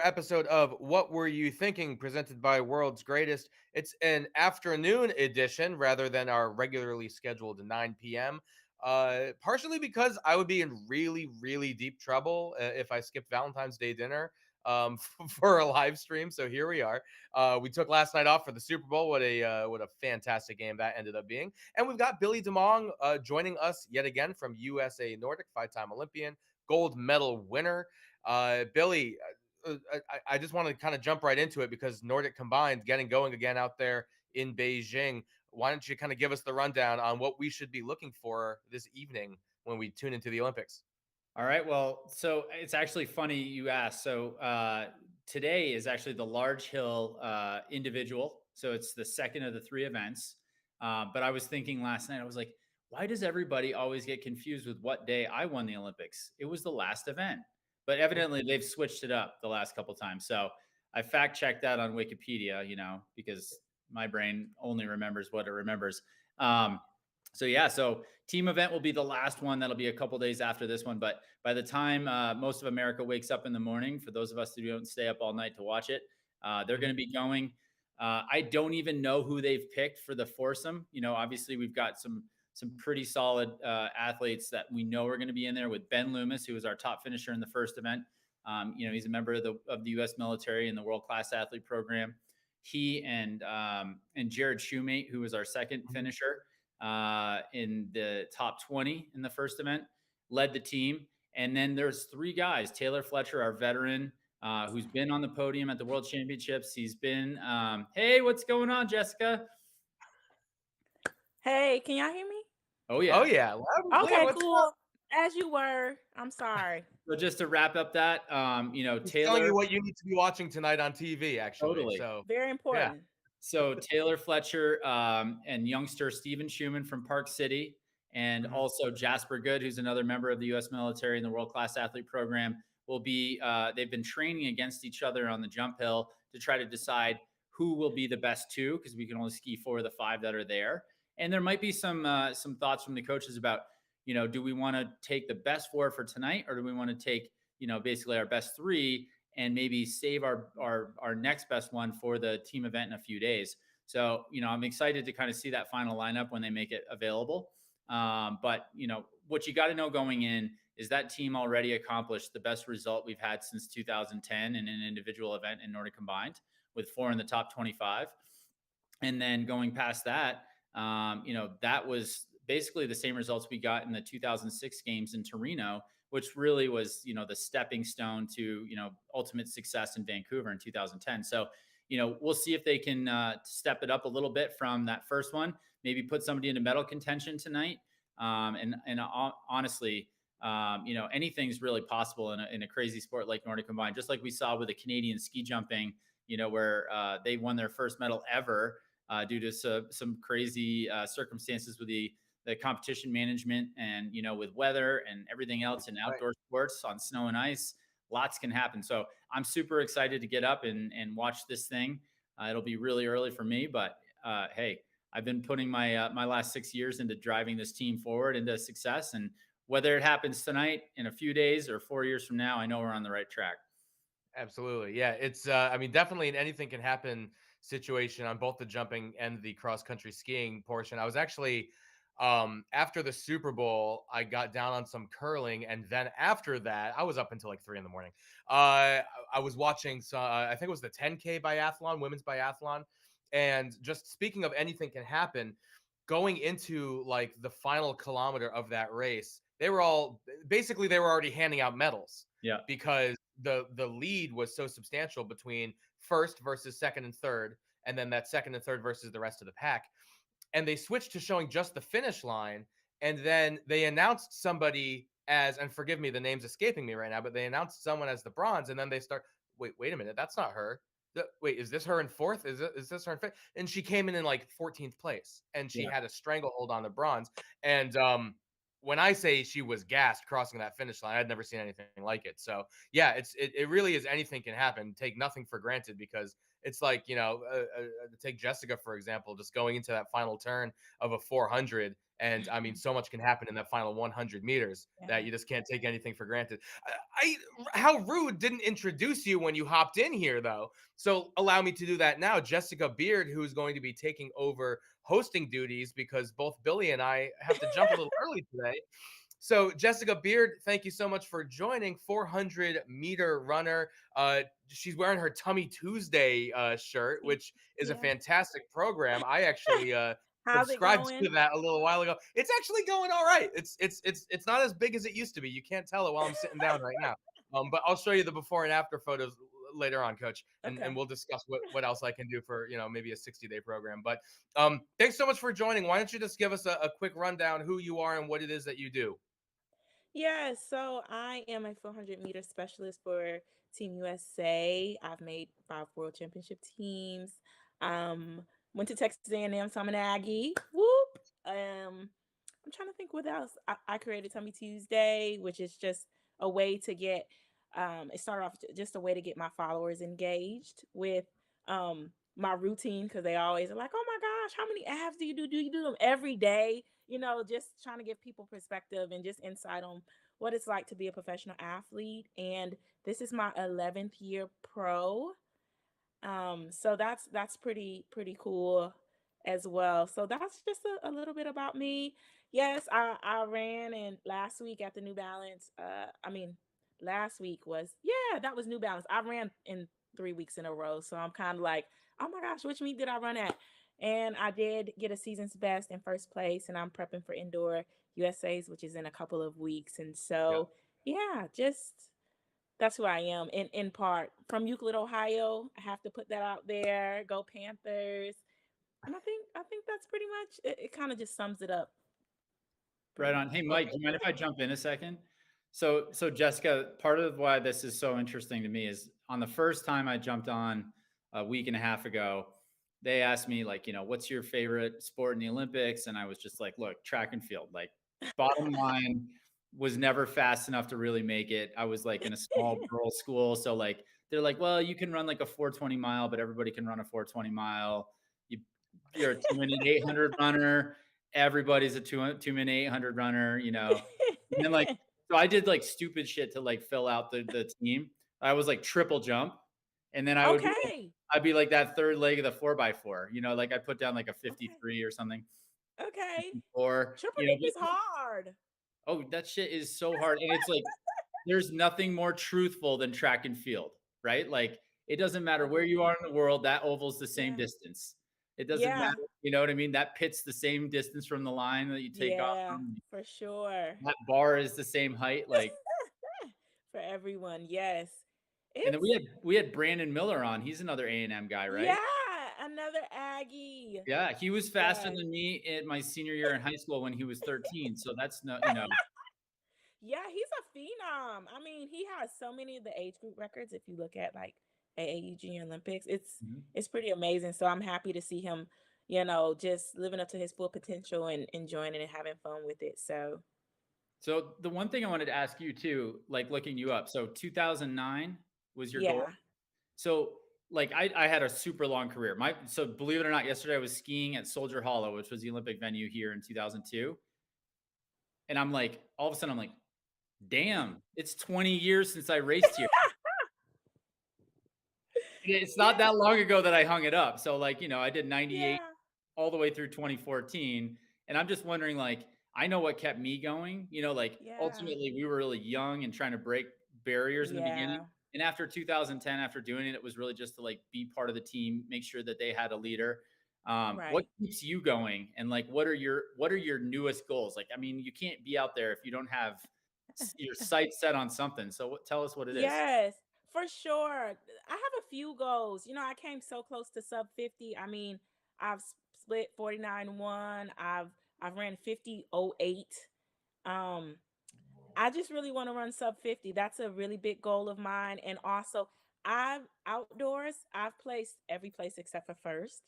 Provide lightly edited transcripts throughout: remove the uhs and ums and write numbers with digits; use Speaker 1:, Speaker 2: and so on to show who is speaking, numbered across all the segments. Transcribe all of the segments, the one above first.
Speaker 1: Episode of What Were You Thinking, presented by World's Greatest. It's an afternoon edition rather than our regularly scheduled 9 p.m. Partially because I would be in really, really deep trouble if I skipped Valentine's Day dinner for a live stream. So here we are. We took last night off for the Super Bowl. What a fantastic game that ended up being. And we've got Billy Demong joining us yet again from USA Nordic, five-time Olympian, gold medal winner. Billy, I just want to kind of jump right into it because Nordic Combined getting going again out there in Beijing. Why don't you kind of give us the rundown on what we should be looking for this evening when we tune into the Olympics?
Speaker 2: All right. Well, so it's actually funny you asked. Today is actually the large hill individual. So it's the second of the three events. But I was thinking last night, I was like, why does everybody always get confused with what day I won the Olympics? It was the last event. But evidently they've switched it up the last couple times. So I fact checked that on Wikipedia, because my brain only remembers what it remembers. Um, so team event will be the last one. That'll be a couple days after this one. But by the time most of America wakes up in the morning, for those of us who don't stay up all night to watch it, they're going to be going. I don't even know who they've picked for the foursome. Obviously we've got some pretty solid athletes that we know are going to be in there with Ben Loomis, who was our top finisher in the first event. He's a member of the U.S. military in the world class athlete program. He and Jared Shoemate, who was our second finisher in the top 20 in the first event, led the team. And then there's three guys: Taylor Fletcher, our veteran, who's been on the podium at the World Championships. He's been, hey, what's going on, Jessica?
Speaker 3: Hey, can y'all hear me?
Speaker 2: Oh
Speaker 1: Oh
Speaker 2: yeah.
Speaker 1: yeah, loud and clear.
Speaker 3: Okay,
Speaker 1: What's up?
Speaker 3: cool. As you were. I'm sorry.
Speaker 2: So just to wrap up that,
Speaker 1: He's telling
Speaker 2: Taylor,
Speaker 1: you what you need to be watching tonight on TV. Actually,
Speaker 2: totally.
Speaker 1: so
Speaker 3: Very
Speaker 1: yeah.
Speaker 3: important.
Speaker 2: So Taylor Fletcher and youngster Stephen Schumann from Park City, and
Speaker 1: Mhm.
Speaker 2: also Jasper Good, who's another member of the U.S. military in the World Class Athlete Program, will be. They've been training against each other on the jump hill to try to decide who will be the best two, because we can only ski four of the five that are there. And there might be some thoughts from the coaches about, do we want to take the best four for tonight, or do we want to take, basically our best three and maybe save our next best one for the team event in a few days. So, I'm excited to kind of see that final lineup when they make it available. But what you got to know going in is that team already accomplished the best result we've had since 2010 in an individual event in Nordic Combined, with four in the top 25. And then going past that, that was basically the same results we got in the 2006 games in Torino, which really was, the stepping stone to, ultimate success in Vancouver in 2010. So, we'll see if they can step it up a little bit from that first one, maybe put somebody into medal contention tonight. Honestly, anything's really possible in a crazy sport like Nordic Combined, just like we saw with the Canadian ski jumping, where they won their first medal ever due to some crazy circumstances with the competition management and, with weather and everything else in
Speaker 1: Right.
Speaker 2: outdoor sports on snow and ice. Lots can happen. So I'm super excited to get up and watch this thing. It'll be really early for me, but hey, I've been putting my last 6 years into driving this team forward into success. And whether it happens tonight, in a few days, or 4 years from now, I know we're on the right track.
Speaker 1: Absolutely. Yeah. It's, I mean, definitely an anything can happen situation on both the jumping and the cross country skiing portion. I was actually, after the Super Bowl, I got down on some curling. And then after that, I was up until like 3 in the morning. I was watching, I think it was the 10K biathlon, women's biathlon. And just speaking of anything can happen, going into like the final kilometer of that race, they were all basically they were already handing out medals
Speaker 2: Yeah.
Speaker 1: because the lead was so substantial between first versus second and third, and then that second and third versus the rest of the pack. And they switched to showing just the finish line, and then they announced somebody as, and forgive me, the name's escaping me right now, but they announced someone as the bronze, and then they start, wait a minute, that's not her. Wait, is this her in fourth? Is this her in fifth? And she came in like 14th place, and she
Speaker 2: Yeah.
Speaker 1: had a stranglehold on the bronze. And when I say she was gassed crossing that finish line, I'd never seen anything like it. So yeah, it really is anything can happen. Take nothing for granted, because it's like, take Jessica for example, just going into that final turn of a 400 And I mean, so much can happen in that final 100 meters that
Speaker 3: Yeah.
Speaker 1: you just can't take anything for granted. How rude didn't introduce you when you hopped in here, though. So allow me to do that now. Jessica Beard, who is going to be taking over hosting duties because both Billy and I have to jump a little early today. So, Jessica Beard, thank you so much for joining. 400-meter runner. She's wearing her Tummy Tuesday shirt, which is a
Speaker 3: Yeah.
Speaker 1: fantastic program. I actually
Speaker 3: How's it
Speaker 1: subscribed to
Speaker 3: going?
Speaker 1: that a little while ago. It's actually going all right. It's not as big as it used to be. You can't tell it while I'm sitting down right now. But I'll show you the before and after photos later on, Coach, and
Speaker 3: Okay.
Speaker 1: we'll discuss what else I can do for maybe a 60-day program. But thanks so much for joining. Why don't you just give us a quick rundown who you are and what it is that you do?
Speaker 3: Yeah, so I am a 400-meter specialist for Team USA. I've made 5 world championship teams. Um, Went to Texas A&M, so I'm an Aggie. Whoop. I'm trying to think what else. I created Tummy Tuesday, which is just a way to get. It started off just a way to get my followers engaged with my routine because they always are like, "Oh my gosh, how many abs do you do? Do you do them every day?" Just trying to give people perspective and just insight on what it's like to be a professional athlete. And this is my 11th year pro. So that's pretty cool as well. So that's just a little bit about me. Yes, I ran in last week at the New Balance. I mean, last week was, yeah, that was New Balance. I ran in 3 weeks in a row. So I'm kind of like, oh my gosh, which meet did I run at? And I did get a season's best in first place, and I'm prepping for indoor USA's, which is in a couple of weeks. And
Speaker 1: Yeah.
Speaker 3: so, yeah, just that's who I am in part. From Euclid, Ohio. I have to put that out there. Go Panthers. And I think that's pretty much it. It kind of just sums it up pretty
Speaker 2: Right on.
Speaker 3: much.
Speaker 2: Hey, Mike,
Speaker 1: Okay.
Speaker 2: do you mind if I jump in a second? So Jessica, part of why this is so interesting to me is on the first time I jumped on a week and a half ago, they asked me like, what's your favorite sport in the Olympics? And I was just like, look, track and field. Like, bottom line, was never fast enough to really make it. I was like in a small rural school, so like they're like, well, you can run like a 420 mile, but everybody can run a 420 mile. You, you're a 2 minute 800 runner, everybody's a two minute 800 runner, and then like, so I did like stupid shit to like fill out the team. I was like triple jump, and then
Speaker 3: Okay.
Speaker 2: I'd be like that third leg of the 4x4, like I put down like a
Speaker 3: Okay.
Speaker 2: 53 or something,
Speaker 3: Okay.
Speaker 2: 54,
Speaker 3: Triple dip is hard.
Speaker 2: oh, that shit is so hard, and it's like there's nothing more truthful than track and field, right? Like it doesn't matter where you are in the world, that oval's the same
Speaker 3: Yeah.
Speaker 2: distance. It doesn't matter,
Speaker 3: Yeah.
Speaker 2: you know what I mean? That pit's the same distance from the line that you take off
Speaker 3: Yeah,
Speaker 2: from.
Speaker 3: for sure.
Speaker 2: That bar is the same height, like,
Speaker 3: For everyone. Yes.
Speaker 2: and then
Speaker 3: It's
Speaker 2: we had Brandon Miller on. He's another A&M guy, right?
Speaker 3: yeah, another Aggie.
Speaker 2: Yeah, he was faster
Speaker 3: Yes.
Speaker 2: than me in my senior year in high school when he was 13. So that's no,
Speaker 3: Yeah, he's a phenom. I mean, he has so many of the age group records. If you look at like AAU Junior Olympics, it's
Speaker 2: Mhm.
Speaker 3: it's pretty amazing. So I'm happy to see him, just living up to his full potential and enjoying it and having fun with it. So
Speaker 2: So the one thing I wanted to ask you too, like looking you up. So 2009 was your goal.
Speaker 3: yeah,
Speaker 2: So like I had a super long career. So believe it or not, yesterday I was skiing at Soldier Hollow, which was the Olympic venue here in 2002. And I'm like, all of a sudden I'm like, damn, it's 20 years since I raced here. It's not
Speaker 3: yeah,
Speaker 2: that long ago that I hung it up. So like, I did 98
Speaker 3: yeah,
Speaker 2: all the way through 2014. And I'm just wondering, like, I know what kept me going. Like
Speaker 3: yeah,
Speaker 2: ultimately we were really young and trying to break barriers in the beginning.
Speaker 3: yeah.
Speaker 2: And after 2010, after doing it, it was really just to like be part of the team, make sure that they had a leader. What
Speaker 3: Right.
Speaker 2: keeps you going? And like, what are your newest goals? Like, I mean, you can't be out there if you don't have your sights set on something. So tell us what it is.
Speaker 3: Yes, for sure. I have a few goals. I came so close to sub 50. I mean, I've split 49-1. I've ran 50-08. Um, I just really want to run sub 50. That's a really big goal of mine. And also, I've placed every place except for first.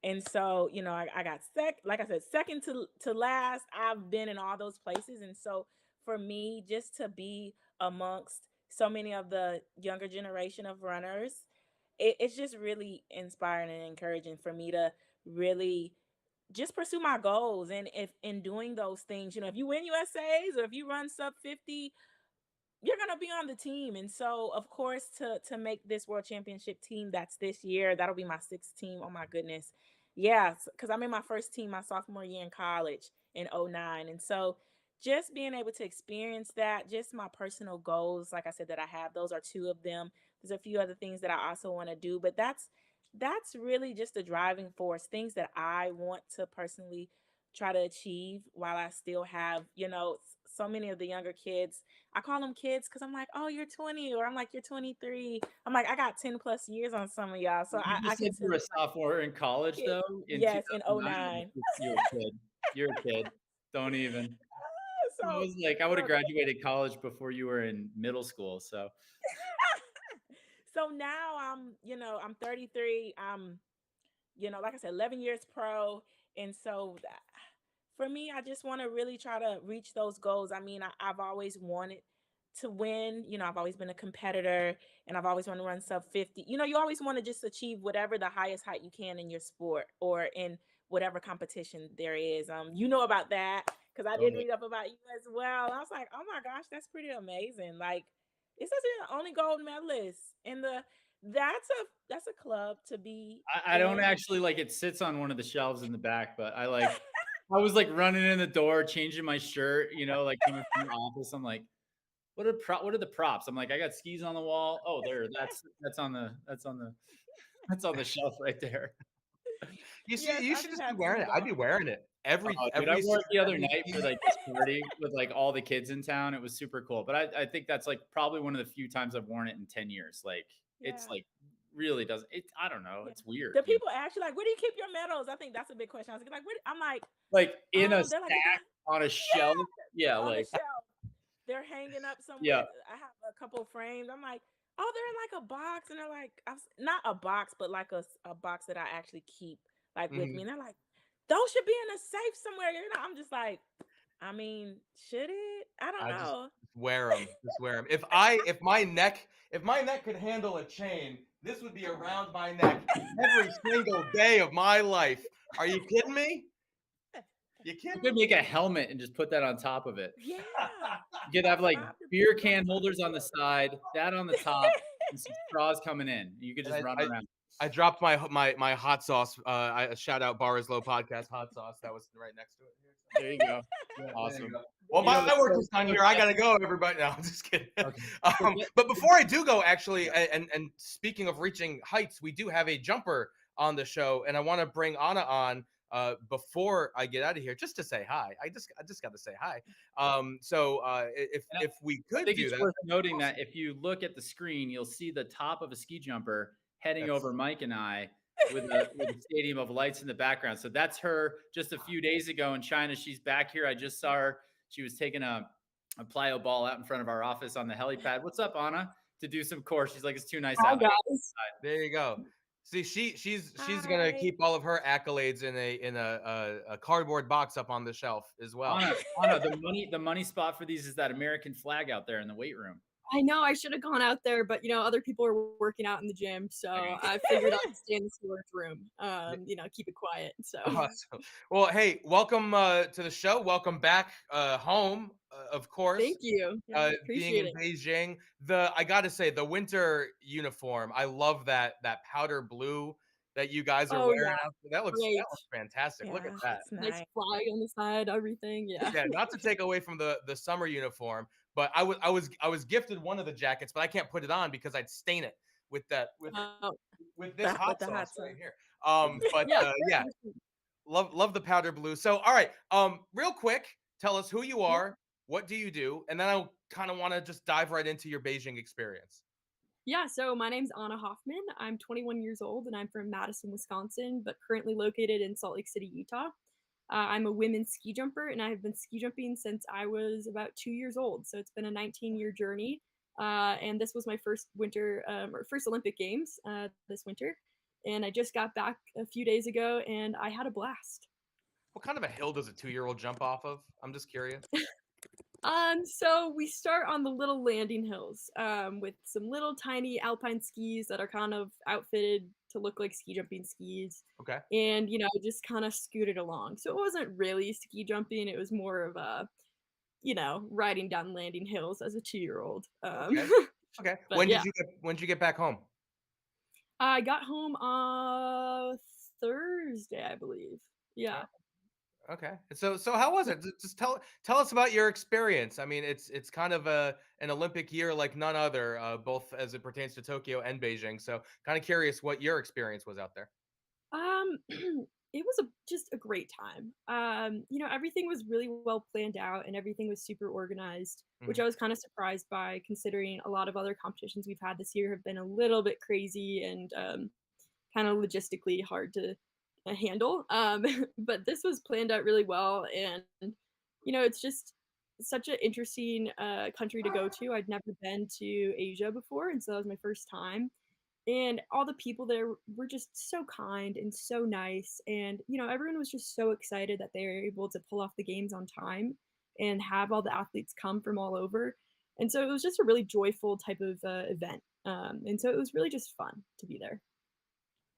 Speaker 3: And so, I got like I said, second to last. I've been in all those places. And so for me, just to be amongst so many of the younger generation of runners, it's just really inspiring and encouraging for me to really just pursue my goals. And if in doing those things, if you win USA's or if you run sub 50, you're gonna be on the team. And so of course to make this world championship team that's this year, that'll be my sixth team. Oh my goodness. Yeah, because I'm in my first team my sophomore year in college in '09. And so just being able to experience that, just my personal goals, like I said, that I have, those are two of them. There's a few other things that I also want to do, but that's really just the driving force, things that I want to personally try to achieve while I still have, so many of the younger kids. I call them kids because I'm like, oh, you're 20, or I'm like, you're 23. I'm like, I got 10 plus years on some of y'all. So
Speaker 2: You
Speaker 3: I
Speaker 2: just said you
Speaker 3: consider
Speaker 2: were a
Speaker 3: them like
Speaker 2: sophomore in college,
Speaker 3: kids.
Speaker 2: though, in
Speaker 3: Yes, in
Speaker 2: 2009?
Speaker 3: '09.
Speaker 2: You're a kid. You're a kid. Don't even. I
Speaker 3: So
Speaker 2: was like, I would have
Speaker 3: look,
Speaker 2: graduated college before you were in middle school. So
Speaker 3: so now I'm 33. I'm, like I said, 11 years pro. And so for me, I just want to really try to reach those goals. I mean, I've always wanted to win. I've always been a competitor, and I've always wanted to run sub 50. You always want to just achieve whatever the highest height you can in your sport or in whatever competition there is. You know about that because I did
Speaker 2: totally.
Speaker 3: read up about you as well. I was like, oh my gosh, that's pretty amazing. Like, it says you're the only gold medalist in the. That's a club to be
Speaker 2: I don't
Speaker 3: in.
Speaker 2: actually like it sits on one of the shelves in the back, but I was like running in the door, changing my shirt, like coming from the office. I'm like, what are the props? I'm like, I got skis on the wall. Oh, there, that's on the shelf right there.
Speaker 3: Yes,
Speaker 1: You
Speaker 3: I
Speaker 1: should
Speaker 3: just
Speaker 1: just be
Speaker 3: have
Speaker 1: wearing
Speaker 3: some
Speaker 1: it. I'd be
Speaker 3: gone.
Speaker 1: wearing it every
Speaker 2: Oh, dude, I
Speaker 1: every
Speaker 2: wore
Speaker 1: se-
Speaker 2: it the other
Speaker 1: every
Speaker 2: night for
Speaker 1: season.
Speaker 2: like this party with like all the kids in town. It was super cool. But I think that's like probably one of the few times I've worn it in 10 years. Like it's
Speaker 3: Yeah.
Speaker 2: like really doesn't it I don't know.
Speaker 3: Yeah.
Speaker 2: It's weird.
Speaker 3: The people actually like, where do you keep your medals? I think that's a big question. I was like, I'm like,
Speaker 2: Like in a
Speaker 3: they're like,
Speaker 2: stack on a shelf. Yeah,
Speaker 3: on the
Speaker 2: like
Speaker 3: shelf. They're hanging up
Speaker 2: yeah.
Speaker 3: somewhere. I have a couple frames. I'm like, oh, they're in like a box, and they're like, not a box, but like a box that I actually keep like with me.
Speaker 1: Mhm.
Speaker 3: And they're like, those should be in a safe somewhere. I'm just like, I mean, should it? I don't
Speaker 1: I just
Speaker 3: know.
Speaker 1: wear them. Just wear them. If my neck could handle a chain, this would be around my neck every single day of my life. Are you kidding me? You
Speaker 2: You
Speaker 1: kidding?
Speaker 2: could make a helmet and just put that on top of it.
Speaker 3: Yeah,
Speaker 2: You could have like
Speaker 3: Bob the
Speaker 2: beer
Speaker 3: Builder
Speaker 2: can holders on the side, that on the top, and some straws coming in. You could
Speaker 1: And
Speaker 2: just run around.
Speaker 1: I dropped my hot sauce. I shout out Bars Low Podcast hot sauce. That was right next to it here.
Speaker 2: There you go.
Speaker 1: Yeah, there you
Speaker 2: Awesome.
Speaker 1: go. Well,
Speaker 2: You know,
Speaker 1: my work
Speaker 2: so
Speaker 1: is done
Speaker 2: so
Speaker 1: here. I
Speaker 2: Jeff
Speaker 1: gotta go, everybody. No, I'm just kidding.
Speaker 2: okay. So
Speaker 1: But
Speaker 2: Jeff
Speaker 1: before I do go, actually,
Speaker 2: yeah.
Speaker 1: and speaking of reaching heights, we do have a jumper on the show, and I want to bring Anna on before I get out of here, just to say hi. I just got to say hi.
Speaker 2: And
Speaker 1: If we
Speaker 2: I
Speaker 1: could
Speaker 2: think
Speaker 1: do
Speaker 2: it's
Speaker 1: that,
Speaker 2: worth
Speaker 1: that'd be
Speaker 2: noting
Speaker 1: awesome.
Speaker 2: that if you look at the screen, you'll see the top of a ski jumper heading
Speaker 1: That's
Speaker 2: over Mike and I with a stadium of lights in the background. So that's her just a few days ago in China. She's back here. I just saw her. She was taking a plyo ball out in front of our office on the helipad. What's up, Anna? To do some course. She's like, it's too nice
Speaker 4: Hi
Speaker 2: out.
Speaker 4: guys.
Speaker 1: there you go. See, she's gonna
Speaker 3: Hi.
Speaker 1: keep all of her accolades in a cardboard box up on the shelf as well.
Speaker 2: Anna, the money spot for these is that American flag out there in the weight room.
Speaker 4: I know I should have gone out there, but other people are working out in the gym, so
Speaker 2: There you
Speaker 4: I figured I'd stay in the storage room. Keep it quiet. So
Speaker 1: Awesome. Well, hey, welcome to the show. Welcome back home, of course.
Speaker 4: thank you.
Speaker 3: Yeah.
Speaker 1: Being
Speaker 4: Appreciate
Speaker 1: in
Speaker 4: it.
Speaker 1: Beijing, I gotta say, the winter uniform. I love that powder blue that you guys are
Speaker 4: Oh yeah,
Speaker 1: wearing. That looks
Speaker 4: great.
Speaker 1: fantastic. Look at
Speaker 3: Yeah,
Speaker 1: that.
Speaker 3: it's
Speaker 4: Nice
Speaker 3: nice.
Speaker 4: flag on the side, everything. Yeah.
Speaker 1: Yeah, not to take away from the summer uniform, but I was gifted one of the jackets, but I can't put it on because I'd stain it with that
Speaker 4: Oh
Speaker 1: with this
Speaker 3: With
Speaker 1: hot
Speaker 3: the hot
Speaker 1: sauce
Speaker 3: sauce.
Speaker 1: right here. But
Speaker 4: yeah.
Speaker 1: yeah, love the powder blue. So all right, real quick, tell us who you
Speaker 4: Yeah.
Speaker 1: are, what do you do, and then I kind of want to just dive right into your Beijing experience.
Speaker 4: Yeah, so my name's Anna Hoffmann. I'm 21 years old and I'm from Madison, Wisconsin, but currently located in Salt Lake City, Utah. I'm a women's ski jumper and I have been ski jumping since I was about 2 years old. So it's been a 19-year journey. And this was my first winter or first Olympic Games this winter. And I just got back a few days ago and I had a blast.
Speaker 1: What kind of a hill does a 2-year-old jump off of? I'm just curious.
Speaker 4: So we start on the little landing hills, with some little tiny alpine skis that are kind of outfitted to look like ski jumping skis.
Speaker 1: Okay.
Speaker 4: And, just kind of scooted along. So it wasn't really ski jumping. It was more of a, riding down landing hills as a 2-year-old.
Speaker 1: Okay. Okay.
Speaker 4: But yeah,
Speaker 1: When did you get back home?
Speaker 4: I got home Thursday, I believe. Yeah.
Speaker 1: Okay. So how was it? Just tell us about your experience. I mean, it's kind of an Olympic year like none other, both as it pertains to Tokyo and Beijing. So kind of curious what your experience was out there.
Speaker 4: It was just a great time. Everything was really well planned out and everything was super organized, which
Speaker 1: Mhm.
Speaker 4: I was kind of surprised by considering a lot of other competitions we've had this year have been a little bit crazy and kind of logistically hard to handle. But this was planned out really well, and it's just such an interesting country to go to. I'd never been to Asia before, and so that was my first time. And all the people there were just so kind and so nice, and everyone was just so excited that they were able to pull off the games on time and have all the athletes come from all over. And so it was just a really joyful type of event. And so it was really just fun to be there.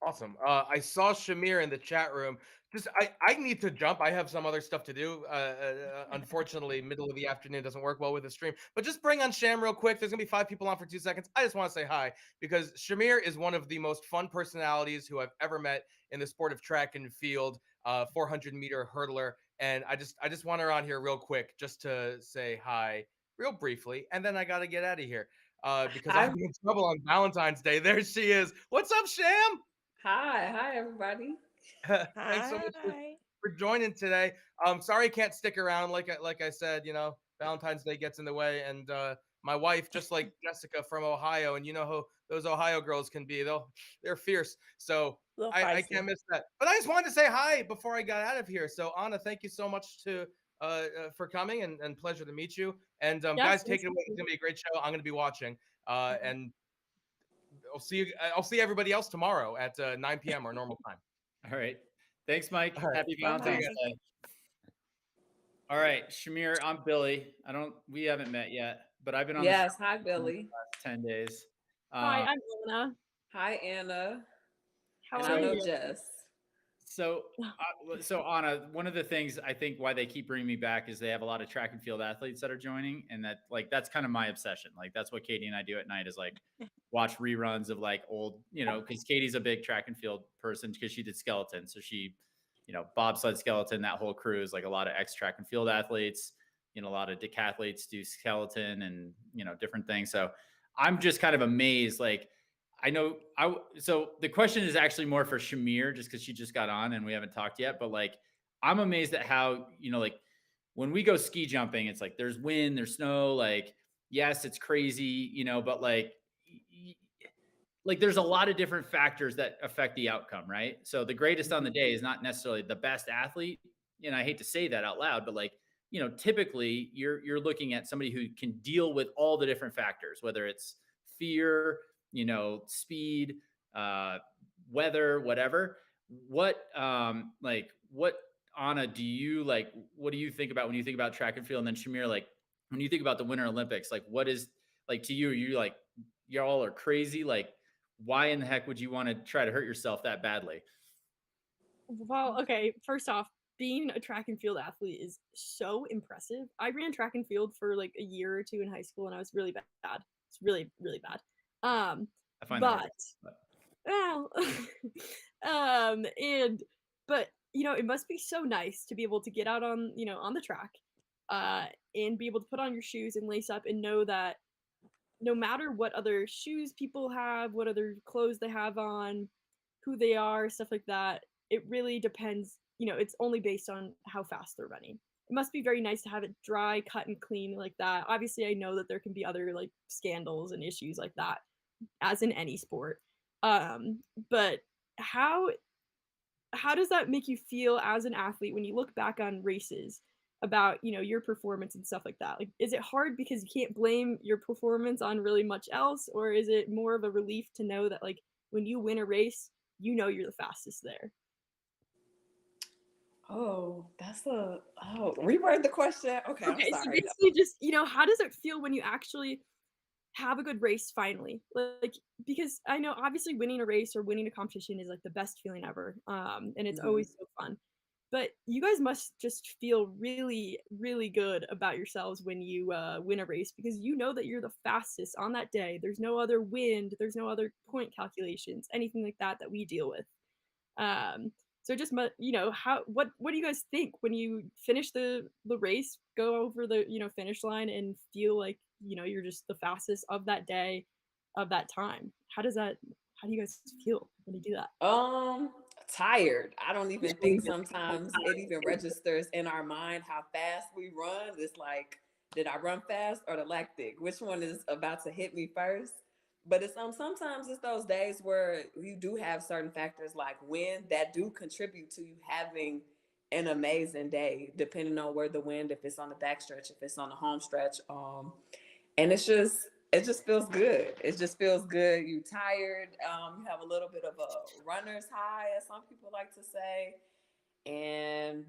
Speaker 1: Awesome. I saw Shamier in the chat room. Just I need to jump. I have some other stuff to do. Unfortunately, middle of the afternoon doesn't work well with the stream. But just bring on Sham real quick. There's gonna be 5 people on for 2 seconds. I just want to say hi because Shamier is one of the most fun personalities who I've ever met in the sport of track and field. 400-meter hurdler, and I just want her on here real quick just to say hi, real briefly, and then I got to get out of here. Because I'll
Speaker 5: Hi,
Speaker 1: be in trouble on Valentine's Day. There she is. What's up, Sham?
Speaker 5: hi, everybody.
Speaker 1: Thanks so much
Speaker 3: Hi.
Speaker 1: for joining today. Sorry I can't stick around. Like I said, Valentine's Day gets in the way, and my wife, just like Jessica from Ohio, and you know how those Ohio girls can be. They're fierce. So
Speaker 3: A little
Speaker 1: I
Speaker 3: feisty.
Speaker 1: can't miss that. But I just wanted to say hi before I got out of here. So Anna, thank you so much for coming, and pleasure to meet you. And
Speaker 4: Yes,
Speaker 1: guys,
Speaker 4: nice
Speaker 1: take it
Speaker 4: to
Speaker 1: away.
Speaker 4: meet
Speaker 1: It's
Speaker 4: you.
Speaker 1: gonna be a great show. I'm gonna be watching.
Speaker 4: Mhm.
Speaker 1: And I'll see everybody else tomorrow at 9 p.m. our normal time.
Speaker 2: All right. Thanks, Mike.
Speaker 1: All right.
Speaker 2: Happy
Speaker 5: Bye
Speaker 1: See you
Speaker 2: Valentine's
Speaker 1: guys.
Speaker 5: bye.
Speaker 2: Day. All right, Shamir, I'm Billy. We haven't met yet, but I've been on the show
Speaker 5: Yes, hi,
Speaker 2: for the
Speaker 5: Billy.
Speaker 2: last 10 days.
Speaker 4: Hi,
Speaker 2: Um,
Speaker 4: I'm Anna.
Speaker 5: Hi, Anna.
Speaker 4: How
Speaker 5: And I
Speaker 4: are
Speaker 2: so
Speaker 5: know
Speaker 4: you?
Speaker 5: Jess.
Speaker 2: So, so Anna, one of the things I think why they keep bringing me back is they have a lot of track and field athletes that are joining, and that's kind of my obsession. Like that's what Katie and I do at night is like watch reruns of like old, because Katie's a big track and field person because she did skeleton, so she, bobsled skeleton. That whole crew is like a lot of ex track and field athletes. A lot of decathletes do skeleton and different things. So I'm just kind of amazed, like I know so the question is actually more for Shamir just because she just got on and we haven't talked yet. But like I'm amazed at how, like when we go ski jumping, it's like there's wind, there's snow, like yes, it's crazy, but like there's a lot of different factors that affect the outcome, right? So the greatest on the day is not necessarily the best athlete. And I hate to say that out loud, but like, typically you're looking at somebody who can deal with all the different factors, whether it's fear, speed, uh, weather, whatever. What Anna, do you like? What do you think about when you think about track and field? And then Shamir, like when you think about the Winter Olympics, like what is like to you? You like y'all are crazy. Like why in the heck would you want to try to hurt yourself that badly?
Speaker 4: Well, okay, first off, being a track and field athlete is so impressive. I ran track and field for like a year or two in high school and I was really bad. It's really, really bad.
Speaker 2: I find that hard.
Speaker 4: But well, and but it must be so nice to be able to get out on on the track, and be able to put on your shoes and lace up and know that no matter what other shoes people have, what other clothes they have on, who they are, stuff like that, it really depends. It's only based on how fast they're running. It must be very nice to have it dry, cut, and clean like that. Obviously, I know that there can be other like scandals and issues like that, as in any sport. Um, but how how does that make you feel as an athlete when you look back on races about your performance and stuff like that? Like is it hard because you can't blame your performance on really much else, or is it more of a relief to know that like when you win a race you're the fastest there?
Speaker 5: Reword the question. Okay, I'm
Speaker 4: Okay, so
Speaker 5: sorry.
Speaker 4: basically just, how does it feel when you actually have a good race finally? Like, because I know obviously winning a race or winning a competition is like the best feeling ever. And it's
Speaker 5: Mhm.
Speaker 4: always so fun. But you guys must just feel really, really good about yourselves when you win a race because you know that you're the fastest on that day. There's no other wind, there's no other point calculations, anything like that that we deal with. Um, so just how what do you guys think when you finish the race, go over the finish line, and feel like you're just the fastest of that day, of that time? How do you guys feel when you do that?
Speaker 5: Um, Tired. I don't even think sometimes it even registers in our mind how fast we run. It's like, did I run fast or the lactic? Which one is about to hit me first? But it's sometimes it's those days where you do have certain factors like wind that do contribute to you having an amazing day, depending on where the wind, if it's on the back stretch, if it's on the home stretch. And it just feels good. It just feels good. You tired. You have a little bit of a runner's high, as some people like to say, and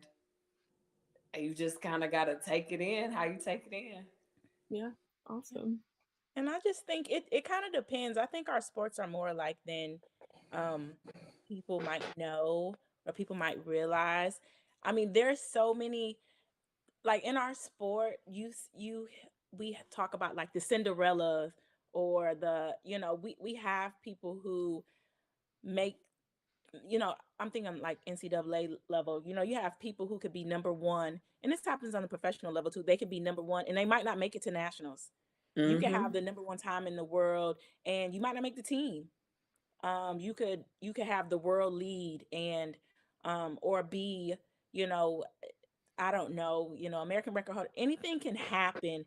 Speaker 5: you just kind of got to take it in. How you take it in?
Speaker 4: Yeah, awesome.
Speaker 3: And I just think it kind of depends. I think our sports are more alike than um, people might know or people might realize. I mean, there's so many like in our sport. We talk about like the Cinderellas or we have people who make I'm thinking like NCAA level. You have people who could be number one, and this happens on the professional level too. They could be number one, and they might not make it to nationals. You could have
Speaker 5: Mm-hmm.
Speaker 3: the number one time in the world, and you might not make the team. You could have the world lead and or be you know I don't know, American record holder. Anything can happen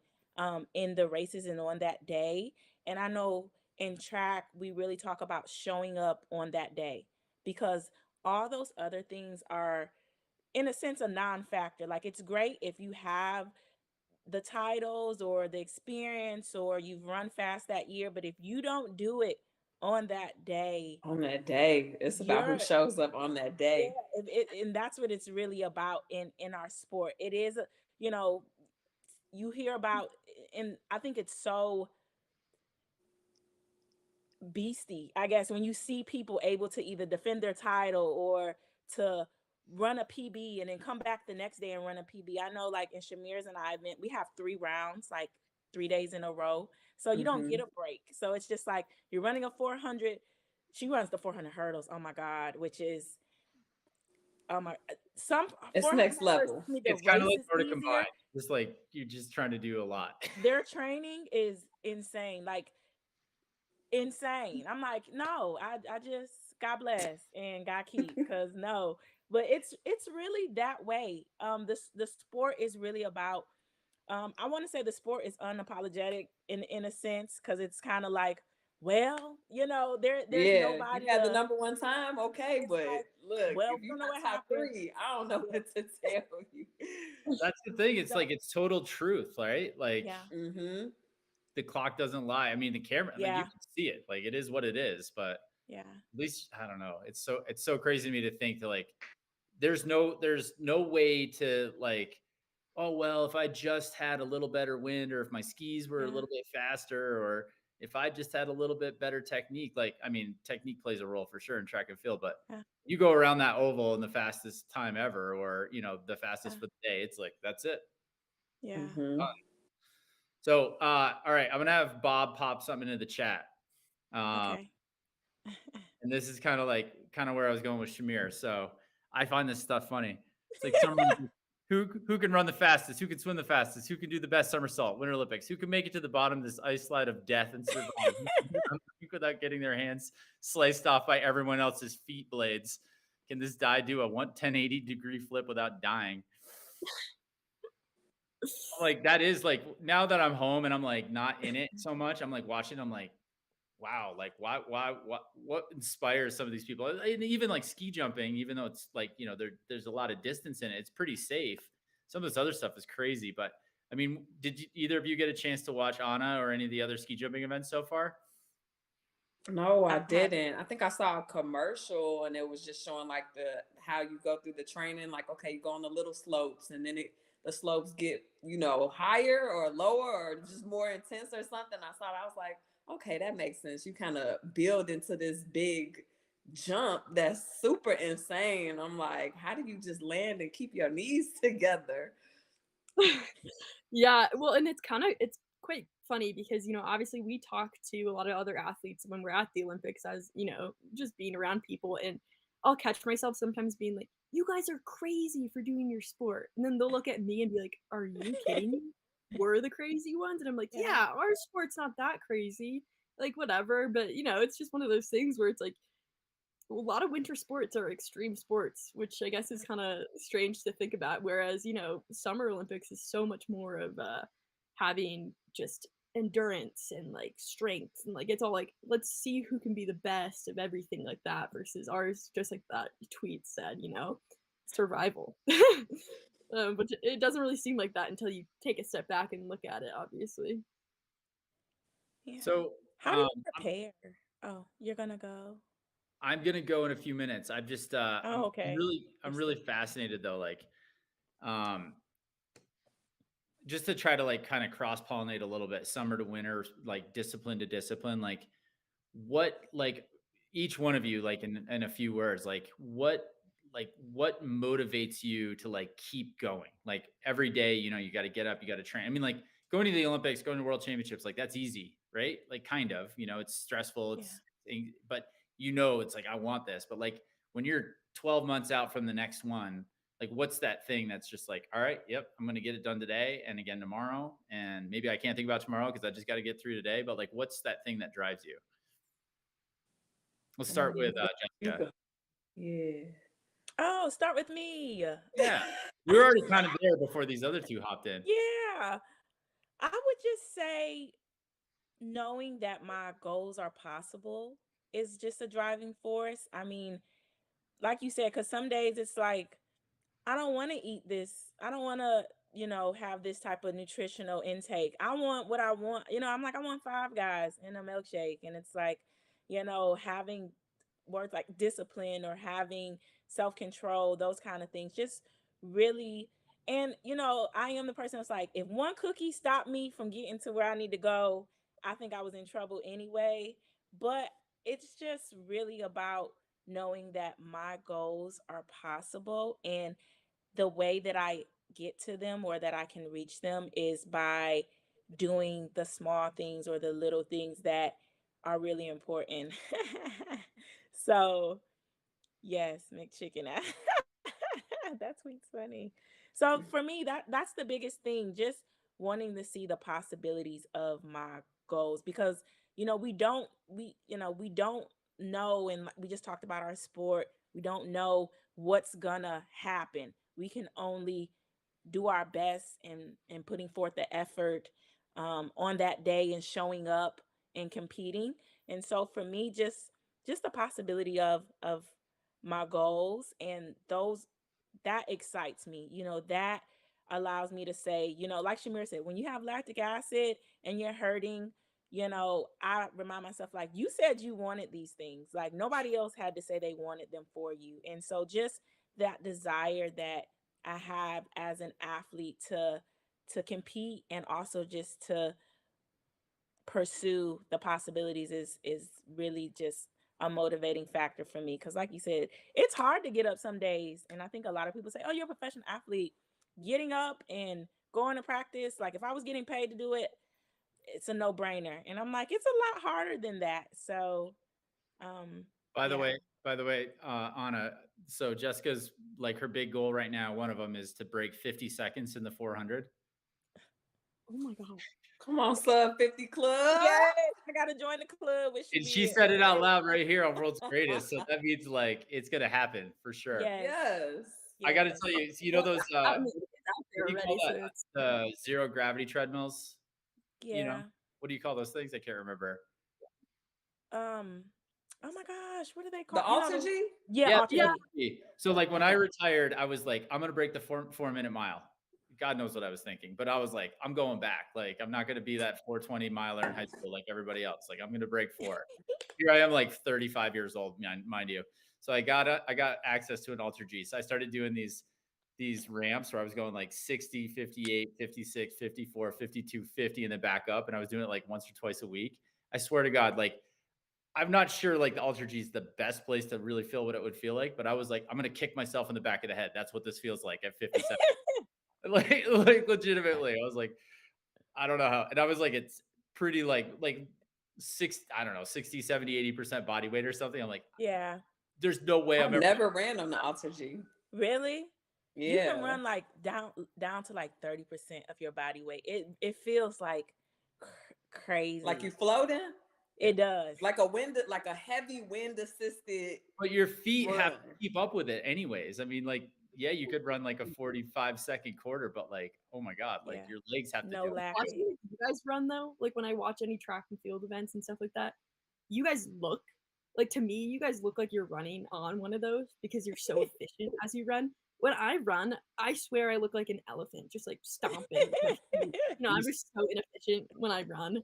Speaker 3: in the races and on that day. And I know in track, we really talk about showing up on that day because all those other things are, in a sense, a non factor. Like, it's great if you have the titles or the experience or you've run fast that year, but if you don't do it on that day,
Speaker 5: On that day, it's about who
Speaker 3: you're
Speaker 5: shows up on that day.
Speaker 3: yeah, and that's what it's really about in our sport. It is, you know, you hear about, and I think it's so beastie, I guess, when you see people able to either defend their title or to run a PB and then come back the next day and run a PB. I know, like in Shamier's and I event, we have 3 rounds, like 3 days in a row, so you don't
Speaker 5: Mm-hmm.
Speaker 3: get a break. So it's just like you're running a 400. She runs the 400 hurdles. Oh my god, which is my some
Speaker 5: It's
Speaker 3: 400
Speaker 5: next
Speaker 3: hurdles.
Speaker 5: level.
Speaker 3: I mean, the
Speaker 2: It's kind of
Speaker 3: race
Speaker 2: like
Speaker 3: is
Speaker 2: Nordic
Speaker 3: easier.
Speaker 2: Combined. Just like you're just trying to do a lot.
Speaker 3: Their training is insane, like insane. I'm like, no, I just God bless and God keep, cause no, but it's really that way. The sport is really about. I want to say the sport is unapologetic in a sense, cause it's kind of like, well, there's
Speaker 5: Yeah, you
Speaker 3: nobody
Speaker 5: had the
Speaker 3: to.
Speaker 5: number one time, okay,
Speaker 3: It's
Speaker 5: but
Speaker 3: like,
Speaker 5: look,
Speaker 3: well,
Speaker 5: if
Speaker 3: we
Speaker 5: you're
Speaker 3: don't know
Speaker 5: not
Speaker 3: what
Speaker 5: top
Speaker 3: happened.
Speaker 5: three, I don't know
Speaker 3: Yeah,
Speaker 5: what to tell you.
Speaker 2: That's the thing.
Speaker 3: we
Speaker 2: It's
Speaker 3: don't.
Speaker 2: like it's total truth, right? Like
Speaker 3: Yeah,
Speaker 5: Mm-hmm.
Speaker 2: the clock doesn't lie. I mean, the camera, like you
Speaker 3: yeah,
Speaker 2: can see it. Like it is what it is. But
Speaker 3: yeah,
Speaker 2: at least I don't know. It's so crazy to me to think to like there's no way to like, oh well, if I just had a little better wind or if my skis were a
Speaker 3: yeah,
Speaker 2: little bit faster or if I just had a little bit better technique. Like, I mean, technique plays a role for sure in track and field, but
Speaker 3: yeah,
Speaker 2: you go around that oval in the fastest time ever or the
Speaker 3: yeah,
Speaker 2: fastest for the day, it's like that's it.
Speaker 3: yeah.
Speaker 5: Mm-hmm.
Speaker 2: So all right, I'm gonna have Bob pop something into the chat. Um
Speaker 3: Okay.
Speaker 2: and this is kind of where I was going with Shamier. So I find this stuff funny. It's like summer Olympics. Who can run the fastest? Who can swim the fastest? Who can do the best somersault? Winter Olympics. Who can make it to the bottom of this ice slide of death and survive? Who can do it without getting their hands sliced off by everyone else's feet blades? Can this guy do a 1080-degree flip without dying? I'm like, that is like now that I'm home and I'm like not in it so much. I'm like watching. I'm like, wow, like what inspires some of these people? And even like ski jumping, even though it's like, there's a lot of distance in it, it's pretty safe. Some of this other stuff is crazy, but I mean, did either of you get a chance to watch Anna or any of the other ski jumping events so far?
Speaker 5: No, I
Speaker 3: I have.
Speaker 5: didn't. I think I saw a commercial and it was just showing like the how you go through the training. Like, okay, you go on the little slopes and then the slopes get, higher or lower or just more intense or something. I was like, okay, that makes sense. You kind of build into this big jump that's super insane. I'm like, how do you just land and keep your knees together?
Speaker 4: Yeah, well, and it's quite funny because, obviously we talk to a lot of other athletes when we're at the Olympics as, just being around people, and I'll catch myself sometimes being like, "You guys are crazy for doing your sport." And then they'll look at me and be like, "Are you kidding me? We're the crazy ones?" And I'm like,
Speaker 3: Yeah.
Speaker 4: "Yeah, our sport's not that crazy." Like, whatever, but, it's just one of those things where it's like a lot of winter sports are extreme sports, which I guess is kind of strange to think about. Whereas, Summer Olympics is so much more of having just endurance and like strength and like it's all like let's see who can be the best of everything like that versus ours, just like that tweet said, survival. But it doesn't really seem like that until you take a step back and look at it, obviously.
Speaker 3: Yeah.
Speaker 2: So
Speaker 3: How do you prepare? Oh, you're gonna go.
Speaker 2: I'm gonna go in a few minutes. I've just
Speaker 3: Oh, okay.
Speaker 2: I'm really fascinated though, like um just to try to like kind of cross pollinate a little bit, summer to winter, like discipline to discipline, like each one of you, like in a few words, like what motivates you to like keep going? Like every day, you got to get up, you got to train. I mean, like going to the Olympics, going to World Championships, like that's easy, right? Like kind of, it's stressful,
Speaker 3: Yeah.
Speaker 2: but it's like I want this. But like when you're 12 months out from the next one, like what's that thing that's just like, all right, yep, I'm gonna get it done today and again tomorrow, and maybe I can't think about tomorrow because I just got to get through today. But like, what's that thing that drives you? Let's start with
Speaker 5: You
Speaker 2: Jessica.
Speaker 5: go. Yeah.
Speaker 3: Oh, start with me.
Speaker 2: Yeah, we were already kind of there before these other two hopped in.
Speaker 3: Yeah. I would just say knowing that my goals are possible is just a driving force. I mean, like you said, because some days it's like, I don't want to eat this. I don't want to, have this type of nutritional intake. I want what I want. I'm like, I want Five Guys and a milkshake. And it's like, having words like discipline or having self control, those kind of things, just really. And, I am the person that's like, if one cookie stopped me from getting to where I need to go, I think I was in trouble anyway. But it's just really about knowing that my goals are possible, and the way that I get to them or that I can reach them is by doing the small things or the little things that are really important. So, yes, McChicken. That tweet's funny. So for me, that's the biggest thing, just wanting to see the possibilities of my goals, because we don't know, and we just talked about our sport. We don't know what's gonna happen. We can only do our best and putting forth the effort on that day and showing up and competing. And so for me, just the possibility of my goals and those, that excites me. That allows me to say, like Shamier said, when you have lactic acid and you're hurting, I remind myself, like, you said you wanted these things. Like, nobody else had to say they wanted them for you. And so just that desire that I have as an athlete to compete and also just to pursue the possibilities is really just a motivating factor for me, because like you said, it's hard to get up some days, and I think a lot of people say, oh, you're a professional athlete. Getting up and going to practice, like if I was getting paid to do it, it's a no-brainer. And I'm like, it's a lot harder than that. So
Speaker 2: By the
Speaker 3: yeah.
Speaker 2: way, Anna, so Jessica's like her big goal right now, one of them is to break 50 seconds in the 400.
Speaker 4: Oh my god.
Speaker 5: Come on, sub 50 club.
Speaker 3: Yes, I gotta join the club with
Speaker 2: And she
Speaker 3: Shamier.
Speaker 2: said it out loud right here on World's Greatest. So that means like it's gonna happen for sure.
Speaker 3: Yes.
Speaker 5: Yes.
Speaker 2: I gotta
Speaker 3: Yes.
Speaker 2: tell you,
Speaker 4: Well,
Speaker 2: those
Speaker 4: I mean, it's out there
Speaker 2: what do you call
Speaker 4: already, so
Speaker 2: that?
Speaker 4: it's
Speaker 2: The zero gravity treadmills.
Speaker 3: Yeah.
Speaker 2: What do you call those things? I can't remember.
Speaker 3: Um, oh my gosh, what do they
Speaker 5: The
Speaker 3: call?
Speaker 5: Alter G?
Speaker 3: Yeah,
Speaker 2: Yeah.
Speaker 3: Alter G.
Speaker 2: So like when I retired, I was like, I'm gonna break the 4 minute mile. God knows what I was thinking, but I was like, I'm going back. Like, I'm not going to be that 420 miler in high school like everybody else. Like, I'm going to break 4. Here I am, like 35 years old, mind you. So I got access to an Ultra G. So I started doing these ramps where I was going like 60, 58, 56, 54, 52, 50, and then back up. And I was doing it like once or twice a week. I swear to God, like, I'm not sure like the Ultra G is the best place to really feel what it would feel like, but I was like, I'm going to kick myself in the back of the head. That's what this feels like at 57. like legitimately. I was like, I don't know how. And I was like, it's pretty like 60, 70, 80% body weight or something. I'm like,
Speaker 3: Yeah.
Speaker 2: there's no way
Speaker 5: I've never ran on the Ultra G.
Speaker 3: Really?
Speaker 5: Yeah.
Speaker 3: You can run like down to like 30% of your body weight. It feels like crazy.
Speaker 5: Like you floating?
Speaker 3: It does.
Speaker 5: Like a heavy wind assisted.
Speaker 2: But your feet have to keep up with it anyways. I mean, like, yeah, you could run like a 45-second quarter, but like, oh my God, like your legs have to do it.
Speaker 4: Watching you guys run though, like when I watch any track and field events and stuff like that, you guys look like, to me, you guys look like you're running on one of those because you're so efficient as you run. When I run, I swear I look like an elephant, just like stomping. I'm just so inefficient when I run.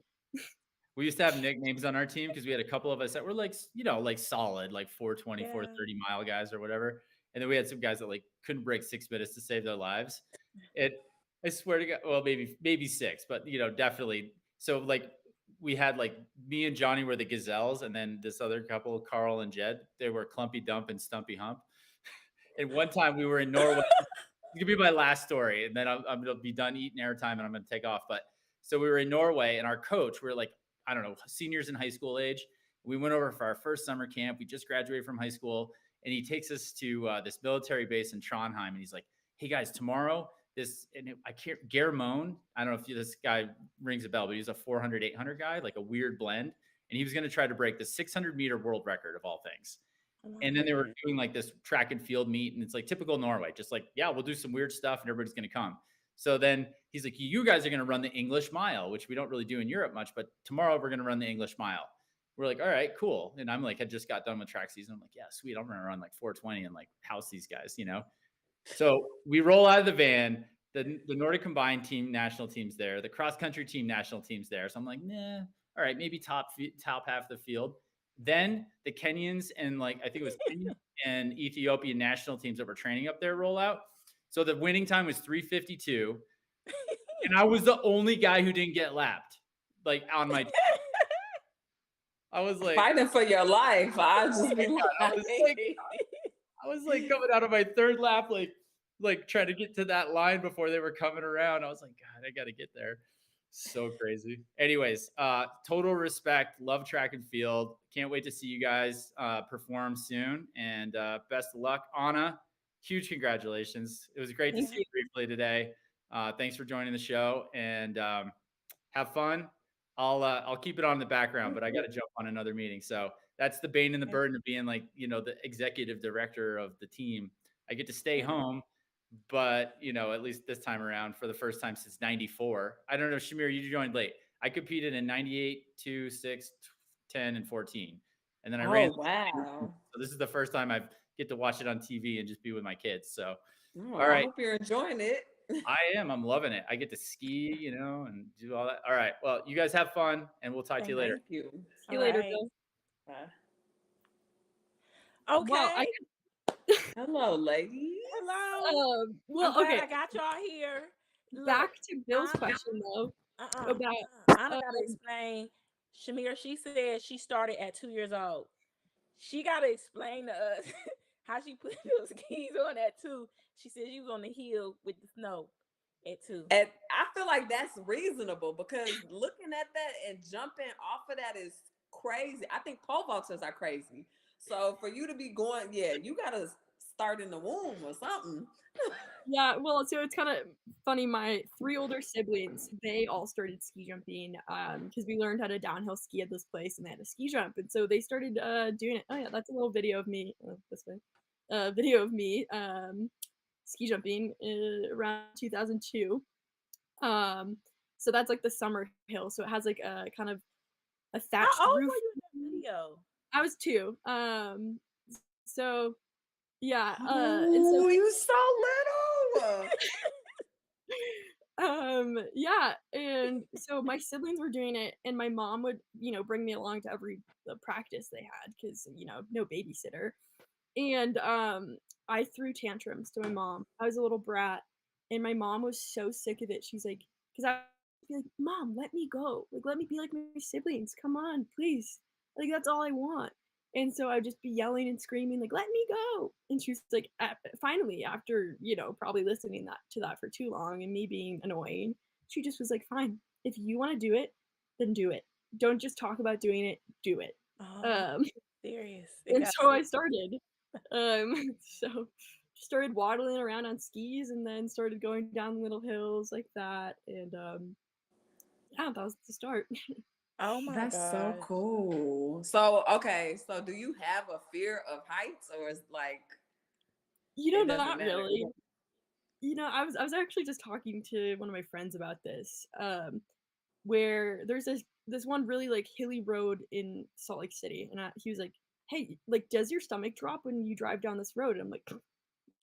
Speaker 2: We used to have nicknames on our team because we had a couple of us that were like, like solid, like 420, 430 mile guys or whatever. And then we had some guys that like couldn't break 6 minutes to save their lives. I swear to God, well, maybe 6, but definitely. So like we had like me and Johnny were the gazelles, and then this other couple, Carl and Jed, they were Clumpy Dump and Stumpy Hump. And one time we were in Norway. It could be my last story, and then I'm going to be done eating airtime and I'm going to take off. But so we were in Norway, and our coach, we were like, I don't know, seniors in high school age. We went over for our first summer camp. We just graduated from high school, and he takes us to this military base in Trondheim. And he's like, hey guys, tomorrow, I can't, Germone, I don't know if this guy rings a bell, but he's a 400, 800 guy, like a weird blend. And he was going to try to break the 600-meter world record of all things. And then they were doing like this track and field meet, and it's like typical Norway, just like, yeah, we'll do some weird stuff and everybody's going to come. So then he's like, you guys are going to run the English mile, which we don't really do in Europe much, but tomorrow we're going to run the English mile. We're like, all right, cool. And I'm like, had just got done with track season. I'm like, yeah, sweet. I'm going to run like 420 and like house these guys, So we roll out of the van, the Nordic Combined team, national team's there. The cross country team, national team's there. So I'm like, nah, all right, maybe top half of the field. Then the Kenyans and like, I think it was Kenya and Ethiopian national teams that were training up there roll out. So the winning time was 3:52, and I was the only guy who didn't get lapped, like on my team. I was like
Speaker 5: fighting for your life. I was
Speaker 2: like coming out of my third lap, like trying to get to that line before they were coming around. I was like, God, I got to get there. So crazy. Anyways, total respect. Love track and field. Can't wait to see you guys perform soon. And best of luck, Anna. Huge congratulations. It was great to see you briefly today. Thanks for joining the show, and have fun. I'll keep it on in the background, but I got to jump on another meeting. So that's the bane and the burden of being like, the executive director of the team. I get to stay home, but at least this time around, for the first time since 94. I don't know, Shamier, you joined late. I competed in 98, 2, 6, 10, and 14. And then I ran.
Speaker 5: Wow.
Speaker 2: So this is the first time I get to watch it on TV and just be with my kids. So,
Speaker 5: all right. I hope you're enjoying it.
Speaker 2: I am. I'm loving it. I get to ski, and do all that. All right. Well, you guys have fun, and we'll talk to you later.
Speaker 5: Thank you.
Speaker 4: See you later, Bill.
Speaker 3: Okay.
Speaker 4: Wow,
Speaker 5: hello, ladies.
Speaker 3: Hello.
Speaker 4: Well,
Speaker 3: okay. I got y'all here.
Speaker 4: Back to Bill's question though. About
Speaker 3: Anna gotta explain. Shamier, she said she started at 2 years old. She gotta explain to us how she put those skis on at 2. She said she was on the hill with the snow at 2.
Speaker 5: And I feel like that's reasonable, because looking at that and jumping off of that is crazy. I think pole vaulters are crazy. So for you to be going, you gotta start in the womb or something.
Speaker 4: Yeah, well, so it's kind of funny. My 3 older siblings, they all started ski jumping because we learned how to downhill ski at this place, and they had a ski jump, and so they started doing it. Oh yeah, that's a little video of me this way. Video of me ski jumping around 2002. So that's like the summer hill. So it has like a kind of a thatched roof.
Speaker 3: How old were you in that video?
Speaker 4: I was 2. So yeah.
Speaker 5: Oh, you so little.
Speaker 4: Yeah, and so my siblings were doing it, and my mom would, bring me along to every practice they had because, no babysitter. And I threw tantrums to my mom. I was a little brat, and my mom was so sick of it. She's like, because I would be like, Mom, let me go. Like, let me be like my siblings. Come on, please. Like, that's all I want. And so I'd just be yelling and screaming, like, let me go. And she was like, finally, after, probably listening to that for too long and me being annoying, she just was like, fine. If you want to do it, then do it. Don't just talk about doing it, do it.
Speaker 3: Oh,
Speaker 4: Um,
Speaker 3: serious. It
Speaker 4: and
Speaker 3: got
Speaker 4: so I
Speaker 3: serious.
Speaker 4: started. So started waddling around on skis and then started going down little hills like that. And yeah, that was the start.
Speaker 3: Oh my
Speaker 5: That's so
Speaker 3: God.
Speaker 5: cool. So, okay, so do you have a fear of heights, or is like it doesn't
Speaker 4: Not
Speaker 5: matter?
Speaker 4: really. I was actually just talking to one of my friends about this. Where there's this one really like hilly road in Salt Lake City, and he was like, "Hey, like, does your stomach drop when you drive down this road?" And I'm like,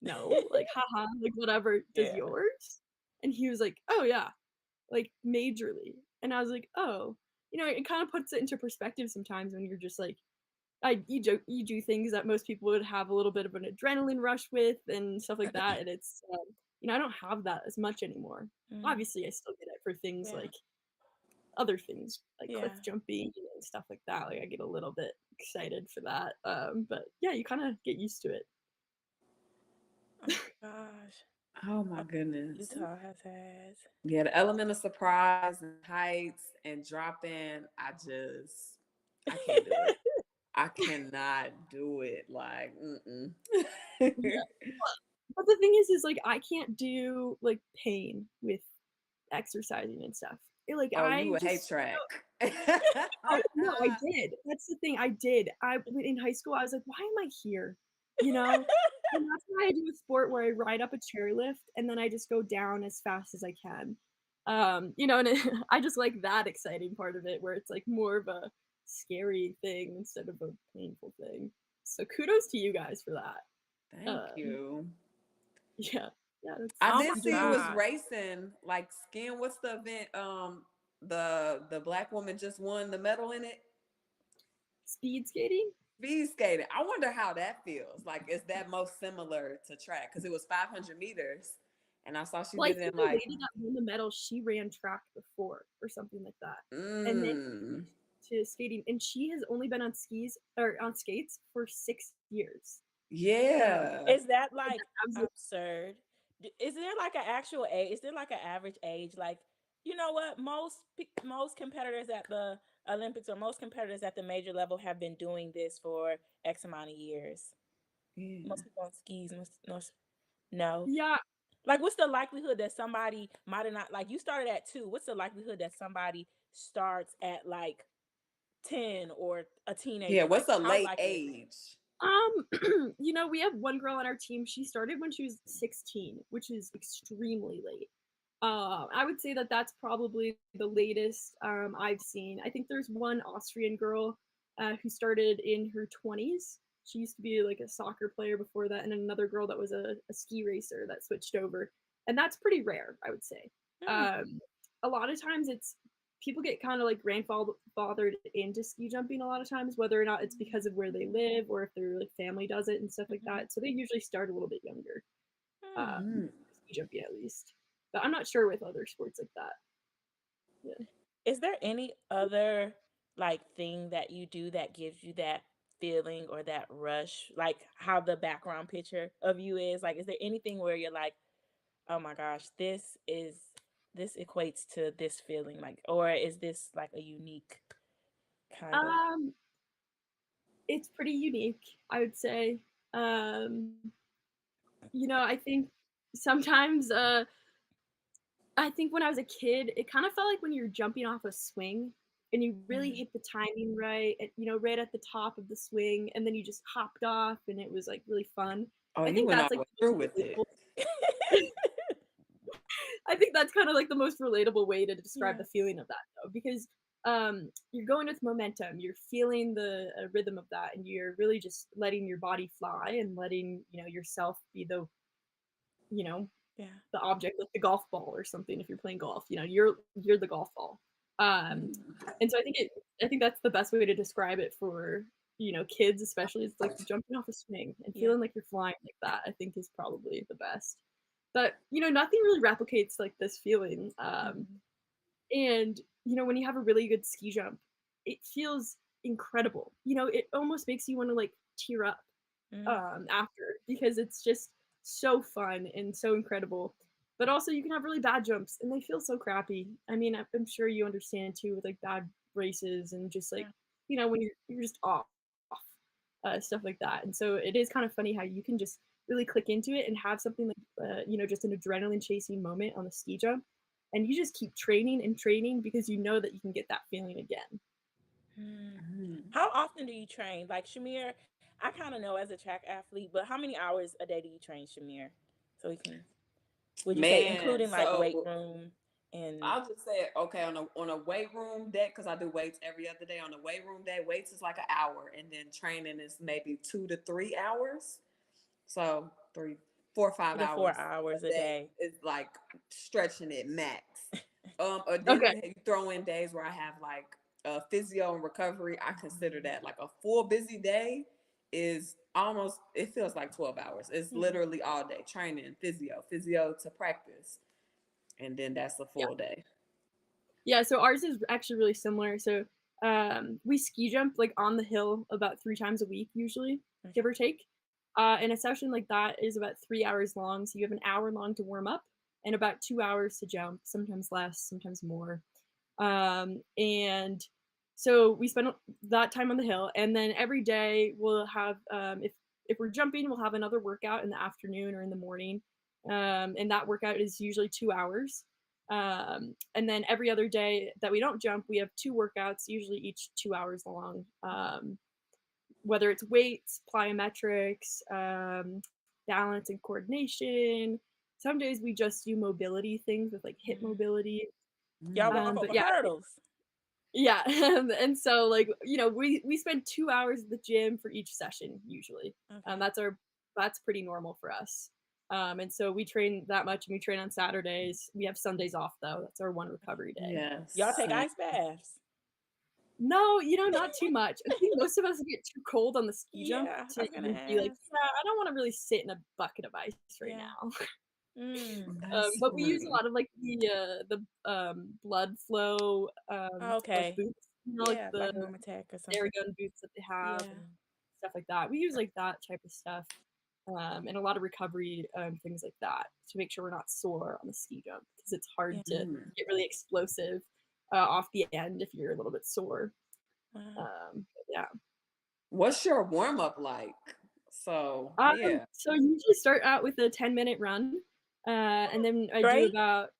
Speaker 4: "No, like, haha, like whatever. Does
Speaker 3: Yeah.
Speaker 4: yours?" And he was like, "Oh yeah, like majorly." And I was like, "Oh." It kind of puts it into perspective sometimes when you're just like, you do things that most people would have a little bit of an adrenaline rush with and stuff like that, and it's I don't have that as much anymore.
Speaker 3: Mm,
Speaker 4: Obviously, I still get it for things
Speaker 3: yeah.
Speaker 4: like other things like cliff
Speaker 3: Yeah.
Speaker 4: jumping and stuff like that. Like I get a little bit excited for that. But yeah, you kind of get used to it.
Speaker 3: Oh my gosh.
Speaker 5: Oh my
Speaker 3: Oh,
Speaker 5: goodness.
Speaker 3: Utah has.
Speaker 5: Yeah, the element of surprise and heights and dropping, I can't do it. I cannot do it. Like, mm-mm.
Speaker 4: Yeah. But the thing is like I can't do like pain with exercising and stuff. Like
Speaker 5: Oh, you
Speaker 4: I
Speaker 5: would hate
Speaker 4: just
Speaker 5: track.
Speaker 4: no, I did. That's the thing. I did. In high school, I was like, why am I here? You know? And that's why I do a sport where I ride up a chairlift and then I just go down as fast as I can. And I just like that exciting part of it where it's like more of a scary thing instead of a painful thing. So kudos to you guys for that.
Speaker 5: Thank you.
Speaker 4: Yeah. Yeah, that's
Speaker 5: I
Speaker 3: Oh
Speaker 5: did
Speaker 3: my
Speaker 5: see you was
Speaker 3: God.
Speaker 5: racing, like skiing. What's the event? The black woman just won the medal in it.
Speaker 4: speed skating.
Speaker 5: Speed skating. I wonder how that feels. Like, is that most similar to track? Because it was 500 meters, and I saw she
Speaker 4: Well, I
Speaker 5: did it
Speaker 4: think
Speaker 5: in
Speaker 4: the
Speaker 5: like,
Speaker 4: lady that won the medal, she ran track before or something like that. And then
Speaker 5: mm,
Speaker 4: to skating, and she has only been on skis or on skates for 6 years.
Speaker 5: yeah,
Speaker 3: Is that
Speaker 4: Like,
Speaker 3: like
Speaker 4: that's absolutely,
Speaker 3: absurd? Is there like an actual age? Is there like an average age? Like, you know what? Most competitors at the Olympics or most competitors at the major level have been doing this for X amount of years.
Speaker 5: yeah.
Speaker 3: Most people on skis, no.
Speaker 4: yeah.
Speaker 3: Like, what's the likelihood that somebody might have not like you started at 2? What's the likelihood that somebody starts at like 10 or a
Speaker 5: Yeah,
Speaker 3: teenager? Like,
Speaker 5: what's a
Speaker 3: how
Speaker 5: late
Speaker 3: likely is it?
Speaker 5: age?
Speaker 4: We have one girl on our team. She started when she was 16, which is extremely late. I would say that that's probably the latest I've seen. I think there's one Austrian girl who started in her 20s. She used to be like a soccer player before that, and another girl that was a ski racer that switched over. And that's pretty rare, I would say.
Speaker 3: Hmm.
Speaker 4: A lot of times it's people get kind of like grandfathered into ski jumping a lot of times, whether or not it's because of where they live or if their like family does it and stuff like
Speaker 3: Mhm.
Speaker 4: that. So they usually start a little bit younger,
Speaker 3: Hmm.
Speaker 5: Mm.
Speaker 4: ski jumping at least. But I'm not sure with other sports like that. Yeah.
Speaker 3: Is there any other like thing that you do that gives you that feeling or that rush? Like how the background picture of you is? Like, is there anything where you're like, oh my gosh, this equates to this feeling? Like, or is this like a unique kind of
Speaker 4: Um, it's pretty unique, I would say. Um, I think sometimes I think when I was a kid, it kind of felt like when you're jumping off a swing and you really
Speaker 3: mm,
Speaker 4: hit the timing right, right at the top of the swing, and then you just hopped off, and it was like really fun.
Speaker 5: Oh,
Speaker 4: I
Speaker 5: you
Speaker 4: think
Speaker 5: went all
Speaker 4: that's
Speaker 5: the
Speaker 4: like
Speaker 5: way
Speaker 4: the
Speaker 5: through
Speaker 4: most
Speaker 5: with it.
Speaker 4: relatable. I think that's kind of like the most relatable way to describe
Speaker 3: yeah.
Speaker 4: the feeling of that, though, because you're going with momentum, you're feeling the rhythm of that, and you're really just letting your body fly and letting yourself be the you know the object, like the golf ball or something. If you're playing golf, you're the golf ball. And so I think that's the best way to describe it for kids, especially. It's like jumping off a swing and feeling like you're flying like that. I think is probably the best. But nothing really replicates like this feeling. And when you have a really good ski jump, it feels incredible. It almost makes you want to like tear up after, because it's just so fun and so incredible. But also you can have really bad jumps and they feel so crappy. I mean, I'm sure you understand too, with like bad races and just like when you're just off, stuff like that. And so it is kind of funny how you can just really click into it and have something like just an adrenaline chasing moment on the ski jump, and you just keep training and training because you know that you can get that feeling again.
Speaker 3: How often do you train? Like Shamier, I kind of know as a track athlete, but how many hours a day do you train, Shamier? So we can, would you say,
Speaker 5: Man,
Speaker 3: including like weight
Speaker 5: so
Speaker 3: room and
Speaker 5: I'll just say, okay, on a weight room day, because I do weights every other day. On a weight room day, weights is like an hour, and then training is maybe 2 to 3 hours. So 4 or 5
Speaker 3: 4 to 4
Speaker 5: hours
Speaker 3: hours
Speaker 5: a
Speaker 3: a
Speaker 5: day
Speaker 3: day?
Speaker 5: is like stretching it max. Or then
Speaker 4: Okay.
Speaker 5: you throw in days where I have like physio and recovery. I consider that like a full busy day is almost, it feels like 12 hours. It's literally all day training, physio to practice. And then that's a full day.
Speaker 4: Yeah, so ours is actually really similar. So we ski jump like on the hill about 3 times a week usually, give or take. And a session like that is about 3 hours long. So you have an hour long to warm up and about 2 hours to jump, sometimes less, sometimes more. And so we spend that time on the hill, and then every day we'll have if we're jumping, we'll have another workout in the afternoon or in the morning. And that workout is usually 2 hours. And then every other day that we don't jump, we have 2 workouts, usually each 2 hours long. Whether it's weights, plyometrics, balance and coordination. Some days we just do mobility things with like hip mobility.
Speaker 3: Y'all walk
Speaker 4: But
Speaker 3: over
Speaker 4: yeah,
Speaker 3: hurdles.
Speaker 4: yeah. And so like, we spend 2 hours at the gym for each session usually. That's pretty normal for us. And so we train that much, and we train on Saturdays. We have Sundays off though. That's our one recovery day.
Speaker 5: Yes.
Speaker 3: Y'all take ice baths?
Speaker 4: No, not too much. I think most of us get too cold on the ski jump
Speaker 3: Yeah, I
Speaker 4: to
Speaker 3: was gonna
Speaker 4: even be like,
Speaker 3: ask.
Speaker 4: yeah, I don't want to really sit in a bucket of ice right
Speaker 3: Yeah.
Speaker 4: now.
Speaker 5: That's
Speaker 4: But we use a
Speaker 5: funny.
Speaker 4: lot of like the blood flow like
Speaker 3: Okay.
Speaker 4: boots, like
Speaker 3: Yeah,
Speaker 4: the
Speaker 3: like Normatec or something.
Speaker 4: Theragun boots that they have
Speaker 3: Yeah.
Speaker 4: and stuff like that. We use like that type of stuff, and a lot of recovery things like that to make sure we're not sore on the ski jump, because it's hard
Speaker 3: Yeah.
Speaker 4: to get really explosive off the end if you're a little bit sore.
Speaker 3: Wow.
Speaker 4: Yeah.
Speaker 5: What's your warm up like? So yeah,
Speaker 4: So I usually start out with a 10-minute run, and then I do
Speaker 3: Great.
Speaker 4: about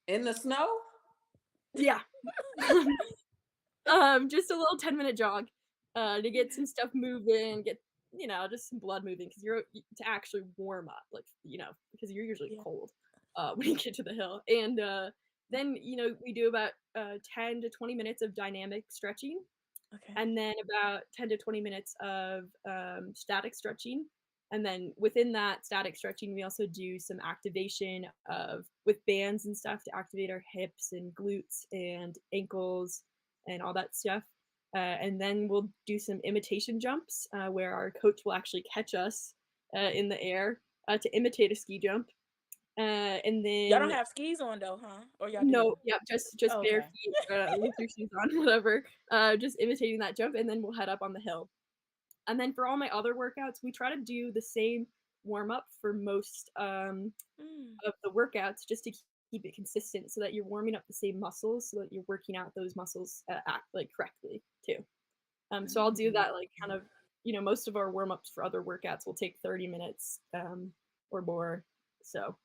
Speaker 5: in the snow.
Speaker 4: yeah, just a little 10-minute jog, to get some stuff moving, get just some blood moving, because you're to actually warm up, like because you're usually
Speaker 3: Yeah.
Speaker 4: cold when you get to the hill, and then we do about 10 to 20 minutes of dynamic stretching.
Speaker 3: Okay.
Speaker 4: And then about 10 to 20 minutes of static stretching. And then within that static stretching, we also do some activation with bands and stuff to activate our hips and glutes and ankles and all that stuff. And then we'll do some imitation jumps where our coach will actually catch us in the air to imitate a ski jump. And
Speaker 3: Y'all don't
Speaker 4: then
Speaker 3: have skis on though, huh? Or y'all
Speaker 4: no,
Speaker 3: do?
Speaker 4: yeah, just
Speaker 3: Okay.
Speaker 4: bare feet with your shoes on, whatever. Just imitating that jump, and then we'll head up on the hill. And then for all my other workouts, we try to do the same warm up for most of the workouts, just to keep it consistent, so that you're warming up the same muscles, so that you're working out those muscles like correctly too. So I'll do that like kind of most of our warm ups for other workouts will take 30 minutes or more. So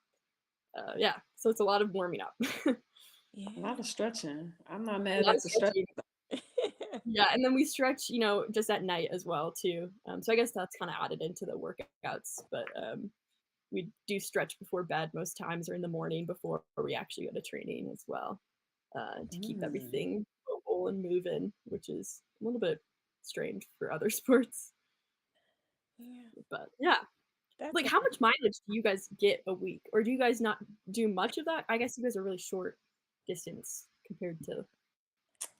Speaker 4: yeah, so it's a lot of warming up.
Speaker 3: Yeah.
Speaker 5: A lot of stretching. I'm not
Speaker 4: A
Speaker 5: mad
Speaker 4: lot
Speaker 5: at
Speaker 4: of
Speaker 5: the stretch.
Speaker 4: stretching. Yeah, and then we stretch, just at night as well too. So I guess that's kind of added into the workouts, but we do stretch before bed most times, or in the morning before we actually go to training as well, to keep everything mobile and moving, which is a little bit strange for other sports.
Speaker 3: Yeah.
Speaker 4: But yeah,
Speaker 3: That's
Speaker 4: Like, how much mileage do you guys get a week, or do you guys not do much of that? I guess you guys are really short distance compared to.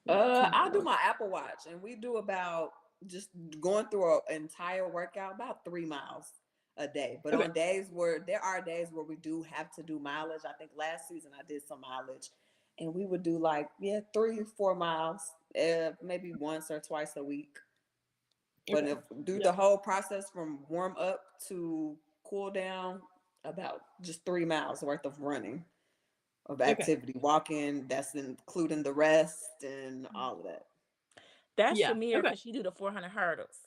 Speaker 5: I do my Apple Watch, and we do about just going through an entire workout about 3 miles a day. But
Speaker 4: Okay.
Speaker 5: on days where there are days where we do have to do mileage, I think last season I did some mileage, and we would do like 3-4 miles, maybe once or twice a week. But
Speaker 4: Okay.
Speaker 5: if do the whole process from warm up to cool down, about just 3 miles worth of running of activity, walking, that's including the rest and all of that.
Speaker 3: That's
Speaker 4: Yeah.
Speaker 3: Shamier
Speaker 4: Okay.
Speaker 3: because she do the 400 hurdles.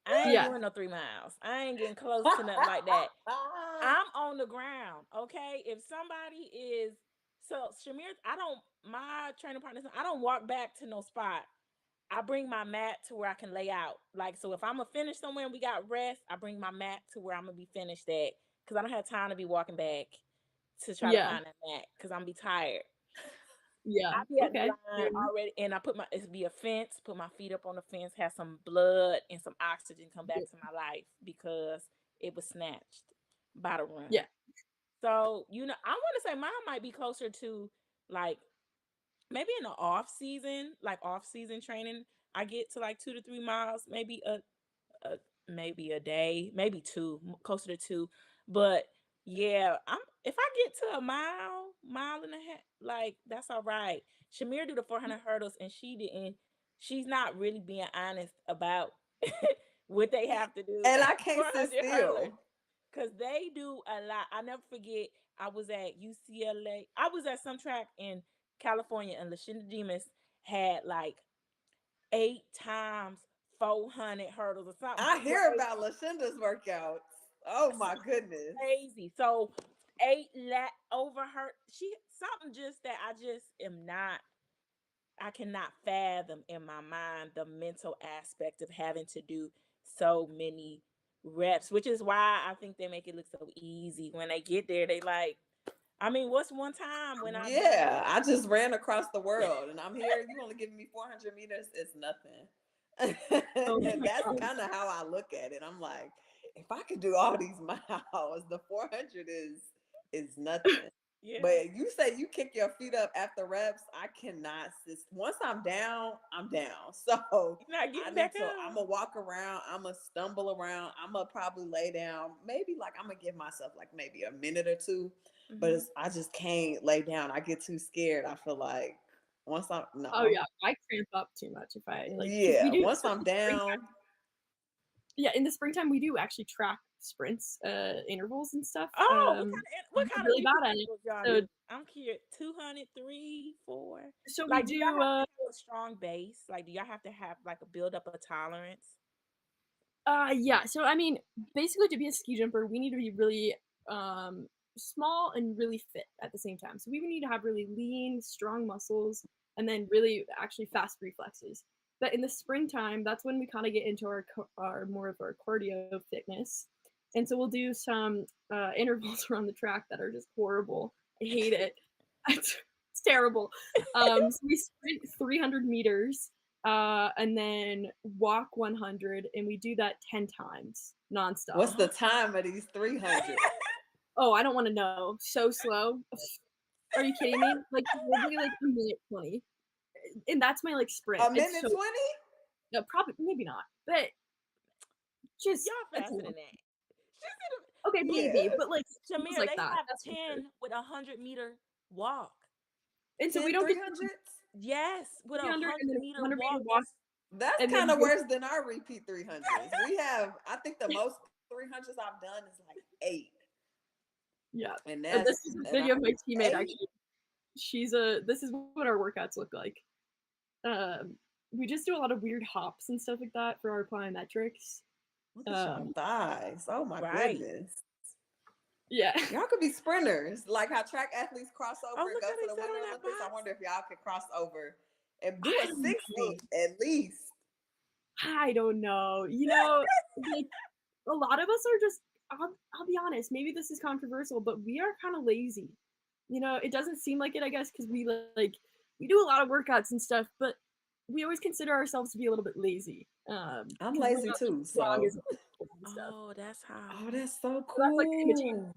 Speaker 3: I ain't
Speaker 4: Yeah.
Speaker 3: doing no 3 miles. I ain't getting close to nothing like that. I'm on the ground, okay? If somebody is Shamier, my training partner, I don't walk back to no spot. I bring my mat to where I can lay out. Like, so if I'm gonna finish somewhere and we got rest, I bring my mat to where I'm gonna be finished at, because I don't have time to be walking back to try to
Speaker 4: Yeah.
Speaker 3: find that mat, because I'm be tired.
Speaker 4: Yeah.
Speaker 3: I be at
Speaker 4: Okay.
Speaker 3: the line already, and I it be a fence, put my feet up on the fence, have some blood and some oxygen come back to my life because it was snatched by the run.
Speaker 4: Yeah.
Speaker 3: So, I want to say mine might be closer to like maybe in the off season training, I get to like 2 to 3 miles, maybe maybe a day, maybe 2, closer to 2. But yeah, if I get to a mile and a half, like that's all right. Shamier do the 400 hurdles, and she's not really being honest about what they have to do
Speaker 5: And I
Speaker 3: at
Speaker 5: can't sit
Speaker 3: 400 hurdlers,
Speaker 5: still.
Speaker 3: because they do a lot. I never forget, I was at UCLA. I was at some track in California, and Lashinda Demas had like 8 times 400 hurdles or something
Speaker 5: I hear
Speaker 3: crazy.
Speaker 5: about Lashinda's workouts. Oh my goodness.
Speaker 3: Crazy. So 8 over her. Something just that I just am not. I cannot fathom in my mind the mental aspect of having to do so many reps, which is why I think they make it look so easy. When they get there, they like. I mean, what's one time when I
Speaker 5: Yeah, I just ran across the world, and I'm here. You only giving me 400 meters? It's nothing.
Speaker 4: Oh
Speaker 5: And
Speaker 4: my
Speaker 5: that's
Speaker 4: God.
Speaker 5: kind of how I look at it. I'm like, if I could do all these miles, the 400 is nothing.
Speaker 3: Yeah.
Speaker 5: But you say you kick your feet up after reps. I cannot. Once I'm down, I'm down. So
Speaker 3: You're not getting back up.
Speaker 5: I'm gonna walk around. I'm gonna stumble around. I'm gonna probably lay down. Maybe like I'm gonna give myself like maybe a minute or two. But I just can't lay down. I get too scared. I feel like once I'm no.
Speaker 4: Oh yeah, I cramp up too much if I like. 'Cause
Speaker 5: Yeah,
Speaker 4: we do
Speaker 5: once I'm down.
Speaker 4: Yeah, in the springtime we do actually track sprints, intervals and stuff.
Speaker 3: Oh, what
Speaker 4: I'm
Speaker 3: kind of
Speaker 4: really
Speaker 3: repeat
Speaker 4: bad at it.
Speaker 3: intervals y'all
Speaker 4: So
Speaker 3: do? I'm curious. 200, 3, 4.
Speaker 4: so we
Speaker 3: Like, do y'all
Speaker 4: do
Speaker 3: have to have a strong base? Like, do y'all have to have like a build up a tolerance?
Speaker 4: yeah, so I mean, basically to be a ski jumper, we need to be really small and really fit at the same time. So we would need to have really lean, strong muscles and then really actually fast reflexes. But in the springtime, that's when we kind of get into our more of our cardio fitness. And so we'll do some intervals around the track that are just horrible. I hate it. It's terrible. So we sprint 300 meters and then walk 100, and we do that 10 times nonstop.
Speaker 5: What's the time of these 300?
Speaker 4: Oh, I don't want to know. So slow. Are you kidding me? Like literally like a minute 20, and that's my like sprint.
Speaker 5: A minute 20?
Speaker 4: No, probably maybe not, but just
Speaker 3: Y'all faster than that.
Speaker 4: okay, maybe, but like
Speaker 3: Shamier,
Speaker 4: like
Speaker 3: they
Speaker 4: that.
Speaker 3: have
Speaker 4: That's
Speaker 3: 10
Speaker 4: sure.
Speaker 3: with 100-meter walk.
Speaker 4: And so
Speaker 5: 10
Speaker 4: we don't
Speaker 5: 300s?
Speaker 3: Yes, with a
Speaker 4: 300 and then
Speaker 3: 100-meter
Speaker 4: 100 meter
Speaker 3: walk.
Speaker 4: walk.
Speaker 5: That's
Speaker 4: And
Speaker 5: kind
Speaker 4: then
Speaker 5: of worse than our repeat 300s. We have, I think the most 300s I've done is like 8.
Speaker 4: Yeah.
Speaker 5: And
Speaker 4: This
Speaker 5: that's
Speaker 4: is a video of my teammate
Speaker 5: 8.
Speaker 4: actually. This is what our workouts look like. We just do a lot of weird hops and stuff like that for our plyometrics.
Speaker 5: Look at y'all thighs. Oh my goodness.
Speaker 4: Yeah.
Speaker 5: Y'all could be sprinters. Like how track athletes cross over and
Speaker 3: look
Speaker 5: go
Speaker 3: how
Speaker 5: to
Speaker 3: they
Speaker 5: the
Speaker 3: sat on
Speaker 5: Winter
Speaker 3: that
Speaker 5: Olympics. I
Speaker 3: box.
Speaker 5: wonder if y'all could cross over and do
Speaker 4: I
Speaker 5: a
Speaker 4: don't
Speaker 5: 60
Speaker 4: know.
Speaker 5: at least.
Speaker 4: I don't know. You know, like a lot of us are just I'll be honest, maybe this is controversial, but we are kind of lazy. You know, it doesn't seem like it, I guess, because we do a lot of workouts and stuff, but we always consider ourselves to be a little bit lazy.
Speaker 5: I'm
Speaker 4: 'cause we're
Speaker 5: lazy
Speaker 4: not
Speaker 5: too.
Speaker 4: strong
Speaker 5: So
Speaker 4: as stuff.
Speaker 3: Oh, that's how.
Speaker 5: Oh, that's so
Speaker 4: So that's like imitation.
Speaker 5: cool.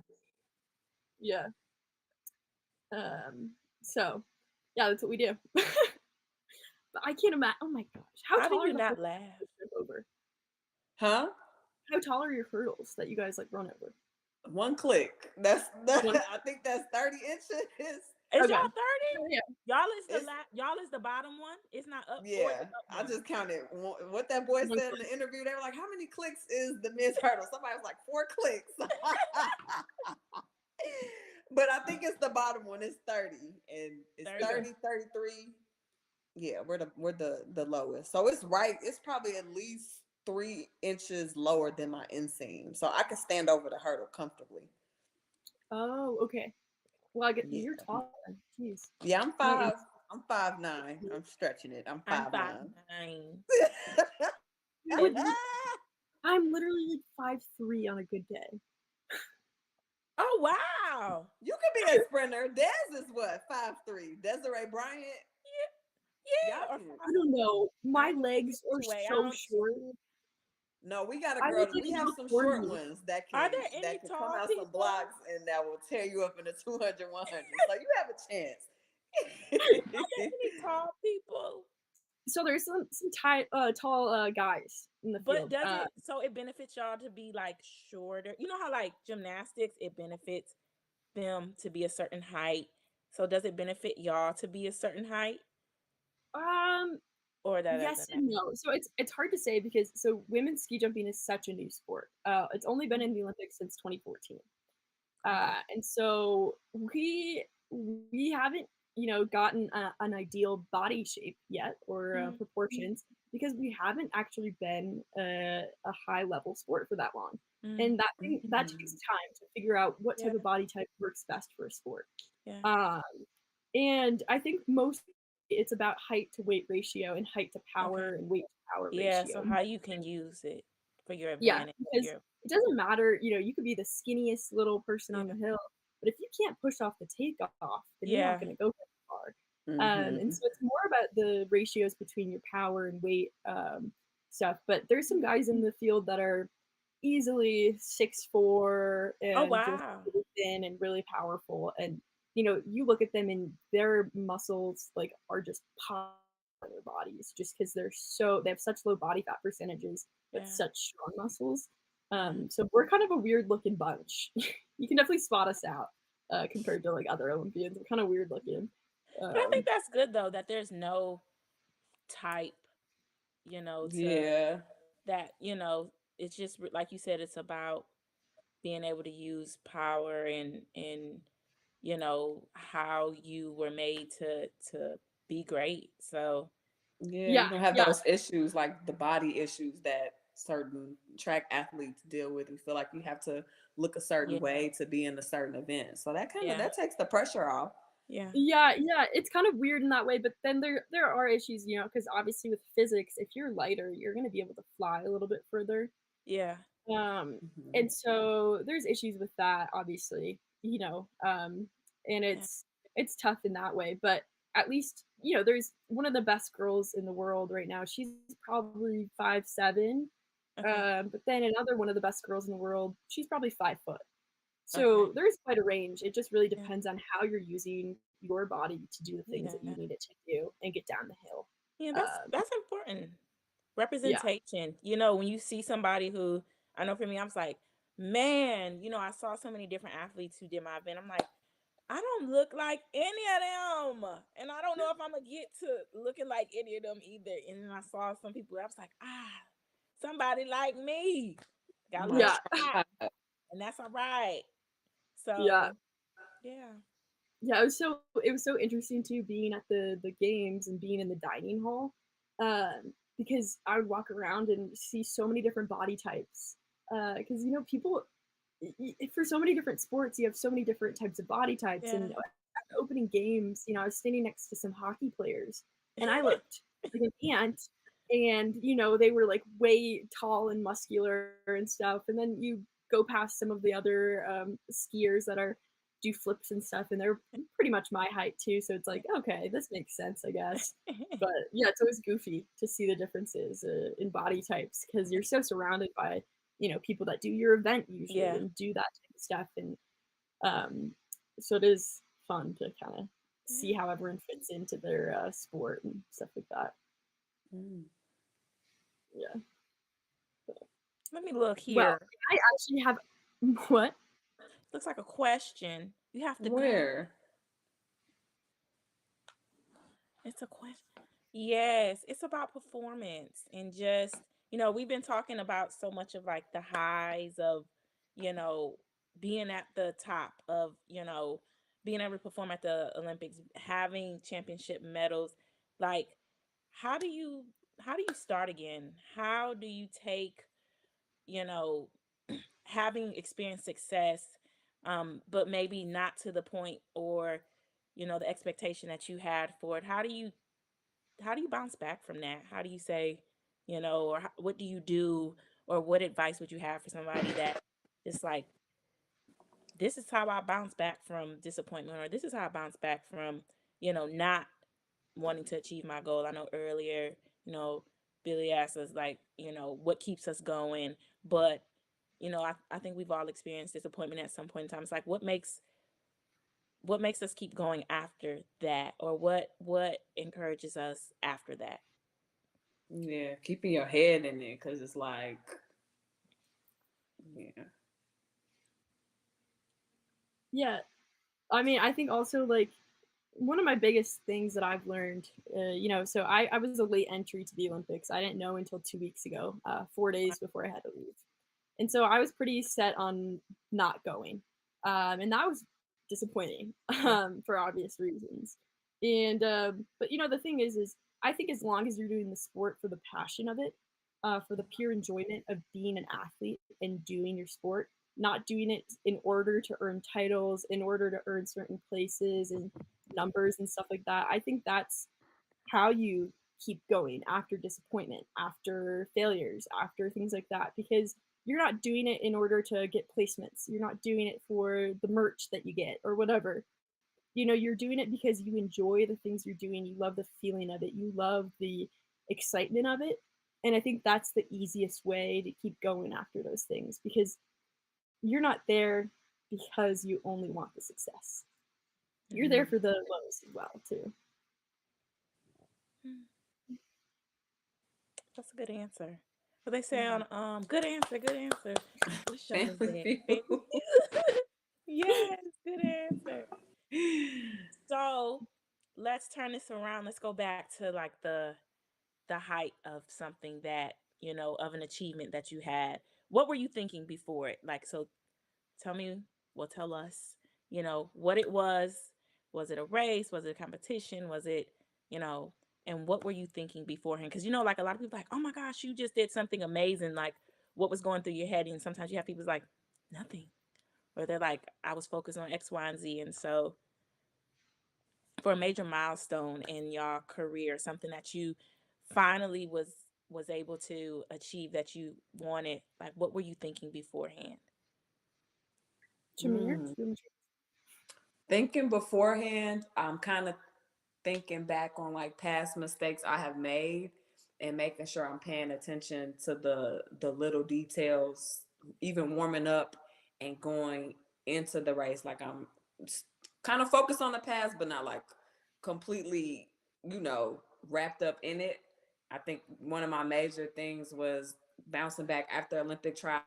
Speaker 4: Yeah. So yeah, that's what we do. But I can't imagine. Oh my gosh, how
Speaker 3: How do
Speaker 4: tall are
Speaker 3: you
Speaker 4: the
Speaker 3: not
Speaker 4: hurdles
Speaker 3: laugh?
Speaker 4: you jump over?
Speaker 5: Huh?
Speaker 4: How tall are your hurdles that you guys like run over?
Speaker 5: One click. That's that.
Speaker 4: One.
Speaker 5: I think that's 30 inches.
Speaker 3: Is
Speaker 4: Okay.
Speaker 3: y'all 30?
Speaker 4: Oh, yeah.
Speaker 5: It's
Speaker 3: Y'all is the bottom one. It's not up or
Speaker 5: yeah.
Speaker 3: the up
Speaker 5: I
Speaker 3: one.
Speaker 5: just counted what that boy
Speaker 4: One
Speaker 5: said in
Speaker 4: click.
Speaker 5: the interview. They were like, "How many clicks is the men's hurdle?" Somebody was like, 4 clicks. But I think it's the bottom one. It's 30, and it's
Speaker 3: 30.
Speaker 5: 33. Yeah, we're the lowest. So it's right. It's probably at least 3 inches lower than my inseam, so I can stand over the hurdle comfortably.
Speaker 4: Oh, okay. Well, I get
Speaker 5: Yeah,
Speaker 4: you're tall. Then. Jeez.
Speaker 5: yeah. I'm
Speaker 4: My
Speaker 5: 5. I'm 5'9". I'm stretching it. I'm
Speaker 3: I'm
Speaker 5: 5'9".
Speaker 3: 5'9".
Speaker 4: would,
Speaker 3: And
Speaker 4: I'm literally like 5'3" on a good day.
Speaker 3: oh wow.
Speaker 5: You could be a sprinter. Des is what, 5'3". Desiree Bryant.
Speaker 3: Yeah.
Speaker 5: Y'all
Speaker 3: Or
Speaker 5: can.
Speaker 4: I don't know. My
Speaker 3: I'm
Speaker 4: legs are
Speaker 3: 6'2".
Speaker 4: so short.
Speaker 5: No, we got a
Speaker 4: I
Speaker 5: girl.
Speaker 4: look like
Speaker 5: We
Speaker 4: a
Speaker 5: have
Speaker 4: little
Speaker 5: some
Speaker 4: corgi.
Speaker 5: short ones that
Speaker 3: Are
Speaker 5: can
Speaker 3: there any
Speaker 5: come
Speaker 3: tall
Speaker 5: out some
Speaker 3: people?
Speaker 5: blocks and that will tear you up in the 200, 100. So you have a chance.
Speaker 3: Are there any tall people?
Speaker 4: So there's some tall guys in the
Speaker 3: But
Speaker 4: field.
Speaker 3: does it so it benefits y'all to be like shorter? You know how like gymnastics, it benefits them to be a certain height. So does it benefit y'all to be a certain height?
Speaker 4: Um,
Speaker 3: Or that
Speaker 4: yes
Speaker 3: doesn't matter?
Speaker 4: and no. So it's hard to say because women's ski jumping is such a new sport. It's only been in the Olympics since 2014. And so we haven't gotten an ideal body shape yet or
Speaker 3: Mhm.
Speaker 4: proportions because we haven't actually been a high level sport for that long.
Speaker 3: Mhm.
Speaker 4: And that takes time to figure out what type
Speaker 3: Yeah.
Speaker 4: of body type works best for a sport.
Speaker 3: Yeah.
Speaker 4: And I think most it's about height to weight ratio and height to power
Speaker 3: Okay.
Speaker 4: and weight to power
Speaker 3: Yeah,
Speaker 4: ratio.
Speaker 3: so how you can use it for your
Speaker 4: Yeah,
Speaker 3: advantage.
Speaker 4: because it doesn't matter, you could be the skinniest little person on
Speaker 3: Yeah.
Speaker 4: the hill, but if you can't push off the takeoff, then you're
Speaker 3: Yeah.
Speaker 4: not going to go very far.
Speaker 5: Mhm.
Speaker 4: And so it's more about the ratios between your power and weight stuff. But there's some guys in the field that are easily 6'4"
Speaker 3: Oh
Speaker 4: and just
Speaker 3: wow.
Speaker 4: really thin and really powerful. And you look at them and their muscles like are just popping in their bodies just because they have such low body fat percentages but
Speaker 3: Yeah.
Speaker 4: such strong muscles. So we're kind of a weird looking bunch. You can definitely spot us out compared to like other Olympians. We're kind of weird looking.
Speaker 3: But I think that's good though that there's no type, to
Speaker 5: Yeah.
Speaker 3: that, it's just like you said, it's about being able to use power and how you were made to be great. So
Speaker 5: Yeah,
Speaker 4: Yeah,
Speaker 5: you don't have
Speaker 4: yeah,
Speaker 5: those issues like the body issues that certain track athletes deal with. You feel like you have to look a certain
Speaker 3: yeah,
Speaker 5: way to be in a certain event. So
Speaker 3: yeah,
Speaker 5: that takes the pressure off.
Speaker 3: yeah,
Speaker 4: yeah. It's kind of weird in that way, but then there are issues, because obviously with physics, if you're lighter, you're going to be able to fly a little bit further.
Speaker 3: yeah,
Speaker 5: Mhm.
Speaker 4: And so there's issues with that, obviously, and
Speaker 3: yeah.
Speaker 4: it's tough in that way. But at least, there's one of the best girls in the world right now. She's probably 5'7".
Speaker 3: Okay,
Speaker 4: But then another one of the best girls in the world, she's probably 5 foot.
Speaker 3: okay,
Speaker 4: So there's quite a range. It just really
Speaker 3: yeah,
Speaker 4: depends on how you're using your body to do the things that
Speaker 3: yeah,
Speaker 4: you need it to do and get down the hill.
Speaker 3: yeah. That's
Speaker 4: Um,
Speaker 3: that's important.
Speaker 4: yeah,
Speaker 3: Representation. When you see somebody who I know for me, I was like, man, I saw so many different athletes who did my event. I'm like, I don't look like any of them. And I don't know if I'm gonna get to looking like any of them either. And then I saw some people, I was like, somebody like me. Got a little
Speaker 4: yeah,
Speaker 5: Much
Speaker 3: shy, and that's all right.
Speaker 4: yeah.
Speaker 3: So yeah.
Speaker 4: Yeah, it was so interesting too being at the games and being in the dining hall, because I would walk around and see so many different body types. Because people for so many different sports, you have so many different types of body types.
Speaker 3: Yeah.
Speaker 4: And at the opening games, I was standing next to some hockey players, and I looked like an ant. And they were like way tall and muscular and stuff. And then you go past some of the other skiers that do flips and stuff, and they're pretty much my height too. So it's like, okay, this makes sense, I guess. But yeah, it's always goofy to see the differences in body types because you're so surrounded by people that do your event usually
Speaker 3: Yeah.
Speaker 4: and do that type of stuff. And so it is fun to kind of see how everyone fits into their sport and stuff like that. Yeah.
Speaker 3: Let me look
Speaker 4: Well,
Speaker 3: here.
Speaker 4: I actually have what?
Speaker 3: Looks like a question. You have to go.
Speaker 5: Where?
Speaker 3: It's a question. Yes, it's about performance and just, we've been talking about so much of like the highs of, you know, being at the top of, being able to perform at the Olympics, having championship medals. Like, how do you how do you start again? How do you take, you know, having experienced success, but maybe not to the point or, the expectation that you had for it? How do you bounce back from that? How do you say, or what do you do, or what advice would you have for somebody that just like, this is how I bounce back from disappointment, or this is how I bounce back from, not wanting to achieve my goal? I know earlier, Billy asked us like, what keeps us going, but I think we've all experienced disappointment at some point in time. It's like, what makes us keep going after that, or what encourages us after that?
Speaker 5: Yeah, keeping your head in it, because it's like, yeah.
Speaker 4: Yeah. I mean, I think also like one of my biggest things that I've learned, so I was a late entry to the Olympics. I didn't know until 2 weeks ago, 4 days before I had to leave. And so I was pretty set on not going. And that was disappointing for obvious reasons. And, but the thing is I think as long as you're doing the sport for the passion of it, for the pure enjoyment of being an athlete and doing your sport, not doing it in order to earn titles, in order to earn certain places and numbers and stuff like that. I think that's how you keep going after disappointment, after failures, after things like that, because you're not doing it in order to get placements. You're not doing it for the merch that you get or whatever. You're doing it because you enjoy the things you're doing. You love the feeling of it. You love the excitement of it. And I think that's the easiest way to keep going after those things, because you're not there because you only want the success. You're there for the lows as well, too.
Speaker 3: That's a good answer. What they say on good answer, good answer. What show is
Speaker 5: Family
Speaker 3: that?
Speaker 5: Feud.
Speaker 3: Yes, good answer. So let's turn this around. Let's go back to like the height of something that, of an achievement that you had. What were you thinking before it? Like, so tell me, well, tell us, what it was. Was it a race? Was it a competition? Was it, you know, and what were you thinking beforehand? Because, like a lot of people like, oh my gosh, you just did something amazing. Like, what was going through your head? And sometimes you have people like, nothing. Or they're like, I was focused on X, Y, and Z. And so for a major milestone in your career, something that you finally was able to achieve that you wanted, like what were you thinking beforehand?
Speaker 4: Shamier?
Speaker 5: Thinking beforehand, I'm kind of thinking back on like past mistakes I have made and making sure I'm paying attention to the little details, even warming up and going into the race. Like I'm kind of focused on the past, but not like completely, wrapped up in it. I think one of my major things was bouncing back after Olympic trials,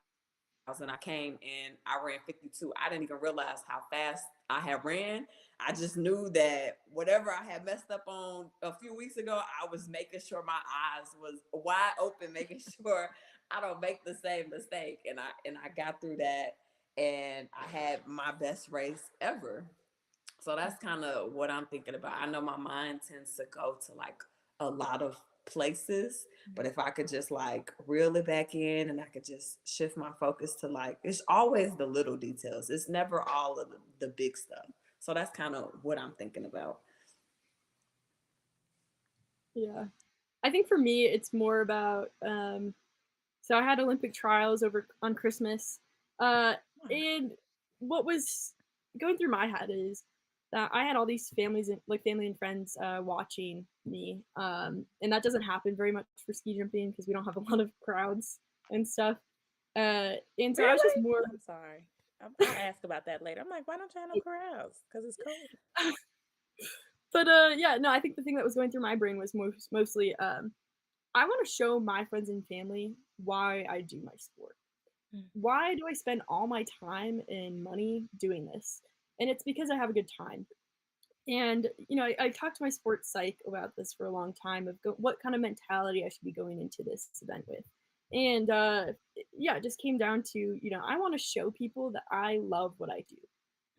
Speaker 5: and I came and I ran 52. I didn't even realize how fast I had ran. I just knew that whatever I had messed up on a few weeks ago, I was making sure my eyes was wide open, making sure I don't make the same mistake. And I got through that, and I had my best race ever. So that's kind of what I'm thinking about. I know my mind tends to go to like a lot of places, but if I could just like reel it back in and I could just shift my focus to like, it's always the little details. It's never all of the big stuff. So that's kind of what I'm thinking about.
Speaker 4: Yeah. I think for me, it's more about, so I had Olympic trials over on Christmas. And what was going through my head is that I had all these families and like family and friends watching me. And that doesn't happen very much for ski jumping because we don't have a lot of crowds and stuff. And so I was just
Speaker 3: Really?
Speaker 4: more.
Speaker 3: I'm sorry. I'll ask about that later. I'm like, why don't you have no crowds? Because it's cold.
Speaker 4: But yeah, no, I think the thing that was going through my brain was mostly I want to show my friends and family why I do my sport.
Speaker 3: Mm.
Speaker 4: Why do I spend all my time and money doing this? And it's because I have a good time. And I talked to my sports psych about this for a long time of what kind of mentality I should be going into this event with. And yeah, it just came down to I want to show people that I love what I do.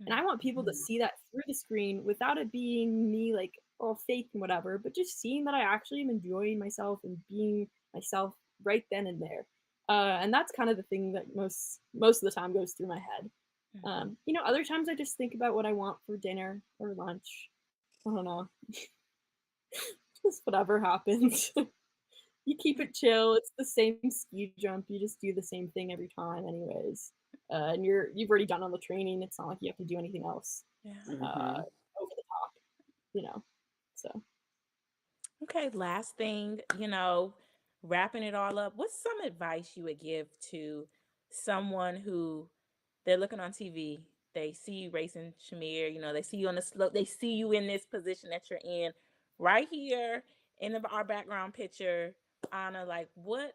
Speaker 4: And I want people to see that through the screen without it being me like all fake and whatever, but just seeing that I actually am enjoying myself and being myself right then and there. And that's kind of the thing that most of the time goes through my head. Other times I just think about what I want for dinner or lunch. I don't know. Just whatever happens. You keep it chill. It's the same ski jump. You just do the same thing every time, anyways. And you've already done all the training. It's not like you have to do anything else
Speaker 3: Yeah.
Speaker 4: over the top. So
Speaker 3: Okay, last thing, wrapping it all up, what's some advice you would give to someone who they're looking on TV, they see you racing Shamier, they see you on the slope, they see you in this position that you're in right here in our background picture. Anna, like what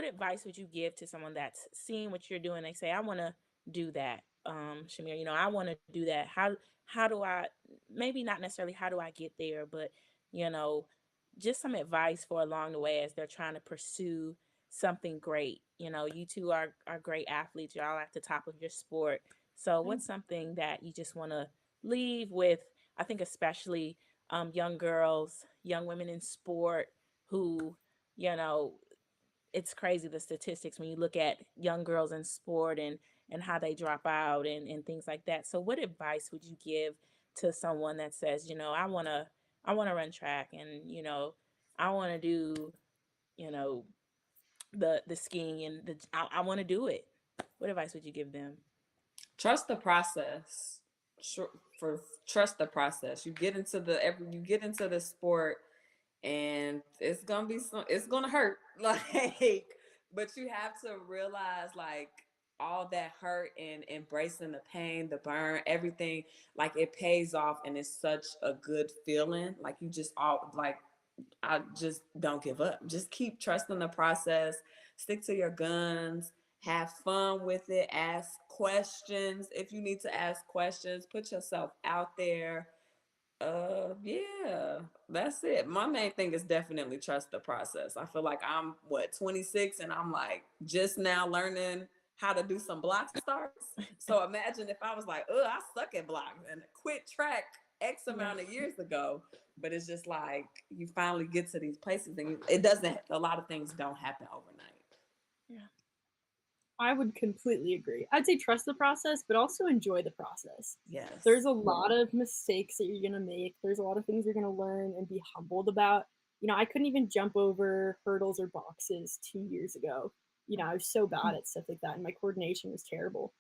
Speaker 3: advice would you give to someone that's seeing what you're doing? They say, I want to do that. Shamier, I want to do that. How do I, maybe not necessarily how do I get there, but you know, just some advice for along the way as they're trying to pursue something great. You two are great athletes. You're all at the top of your sport. So what's something that you just want to leave with? I think especially young girls, young women in sport who, you know, it's crazy the statistics when you look at young girls in sport and how they drop out and things like that. So what advice would you give to someone that says, I want to run track and I want to do, you know, the skiing and I want to do it. What advice would you give them?
Speaker 5: Trust the process. For trust the process. You get into the sport, and it's gonna hurt, like, but you have to realize, like, all that hurt and embracing the pain, the burn, everything, like, it pays off, and it's such a good feeling. Like, you just all like, I just don't give up. Just keep trusting the process. Stick to your guns. Have fun with it. Ask questions if you need to ask questions. Put yourself out there. Yeah, that's it. My main thing is definitely trust the process. I feel like I'm 26, and I'm like just now learning how to do some block starts. So imagine if I was like, oh, I suck at blocks and quit track X amount of years ago. But it's just like you finally get to these places, and it doesn't. A lot of things don't happen overnight.
Speaker 3: Yeah.
Speaker 4: I would completely agree. I'd say trust the process, but also enjoy the process.
Speaker 5: Yes.
Speaker 4: There's a lot of mistakes that you're going to make. There's a lot of things you're going to learn and be humbled about. I couldn't even jump over hurdles or boxes 2 years ago. I was so bad at stuff like that, and my coordination was terrible.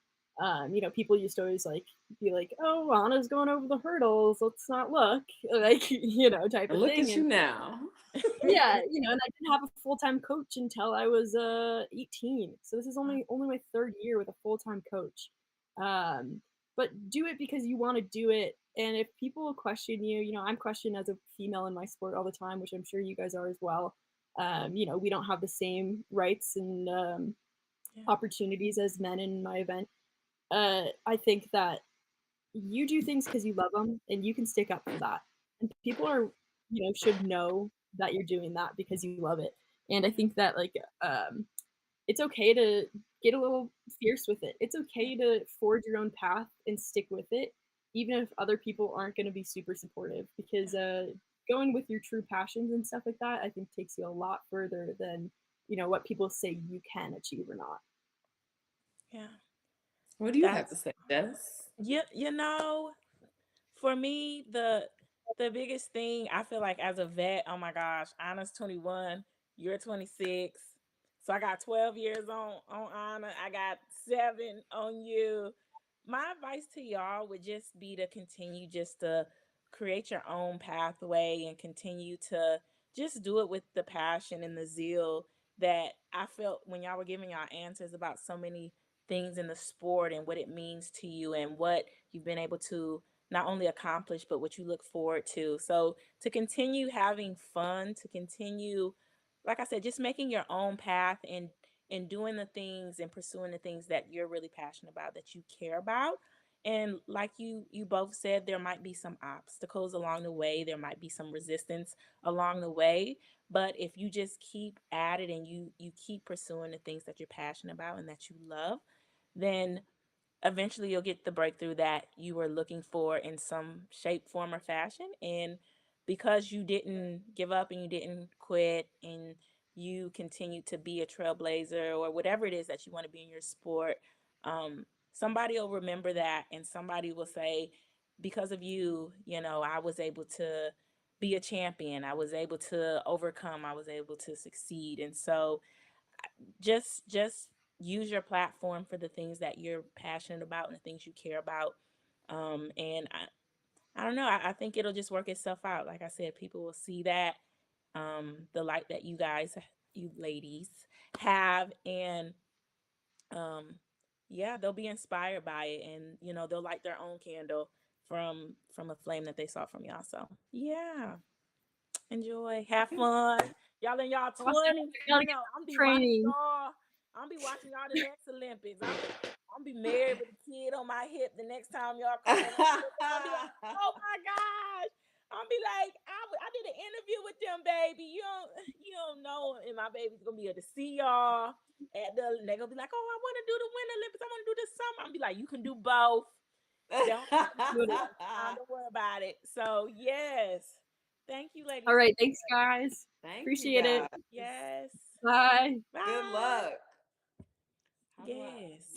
Speaker 4: People used to always be like, "Oh, Anna's going over the hurdles. Let's not look," like type
Speaker 5: And
Speaker 4: of
Speaker 5: look
Speaker 4: thing.
Speaker 5: at you now.
Speaker 4: Yeah, and I didn't have a full-time coach until I was 18. So this is only my third year with a full-time coach. But do it because you want to do it. And if people question you, I'm questioned as a female in my sport all the time, which I'm sure you guys are as well. We don't have the same rights and opportunities as men in my event. I think that you do things because you love them, and you can stick up for that. And people should know that you're doing that because you love it. And I think that it's okay to get a little fierce with it. It's okay to forge your own path and stick with it, even if other people aren't going to be super supportive. Because going with your true passions and stuff like that, I think takes you a lot further than what people say you can achieve or not.
Speaker 3: Yeah.
Speaker 5: What do you have to say, Jess?
Speaker 3: For me, the biggest thing I feel like as a vet, oh my gosh, Anna's 21, you're 26. So I got 12 years on Anna. I got 7 on you. My advice to y'all would just be to continue just to create your own pathway and continue to just do it with the passion and the zeal that I felt when y'all were giving y'all answers about so many things in the sport and what it means to you and what you've been able to not only accomplish but what you look forward to. So to continue having fun, to continue, like I said, just making your own path and doing the things and pursuing the things that you're really passionate about, that you care about. And like you both said, there might be some obstacles along the way, there might be some resistance along the way, but if you just keep at it and you keep pursuing the things that you're passionate about and that you love, then eventually you'll get the breakthrough that you were looking for in some shape, form, or fashion. And because you didn't give up and you didn't quit and you continue to be a trailblazer or whatever it is that you want to be in your sport, somebody will remember that and somebody will say, because of you, I was able to be a champion. I was able to overcome. I was able to succeed. And so just use your platform for the things that you're passionate about and the things you care about. And I don't know. I think it'll just work itself out. Like I said, people will see that, the light that you guys, you ladies, have, and um, yeah, they'll be inspired by it, and they'll light their own candle from a flame that they saw from y'all. So yeah, enjoy, have fun. Y'all in y'all
Speaker 4: Also,
Speaker 3: 20s,
Speaker 4: I gotta get
Speaker 3: I'm be watching
Speaker 4: training.
Speaker 3: y'all. I'm be watching y'all the next Olympics. I'm be married with a kid on my hip the next time y'all come on. I'll be like, oh my gosh. I'll be like, I did an interview with them, baby. You don't know, and my baby's gonna be able to see y'all and they're gonna be like, oh, I want to do the Winter Olympics. I want to do the summer. I'll be like, you can do both. Don't worry about it. So yes. Thank you, ladies.
Speaker 4: All right,
Speaker 3: so
Speaker 4: thanks,
Speaker 3: much.
Speaker 4: guys.
Speaker 5: Thank
Speaker 4: Appreciate
Speaker 5: you
Speaker 4: it.
Speaker 5: guys.
Speaker 3: Yes.
Speaker 4: Bye.
Speaker 3: Bye.
Speaker 5: Good luck. How do I-
Speaker 3: Yes.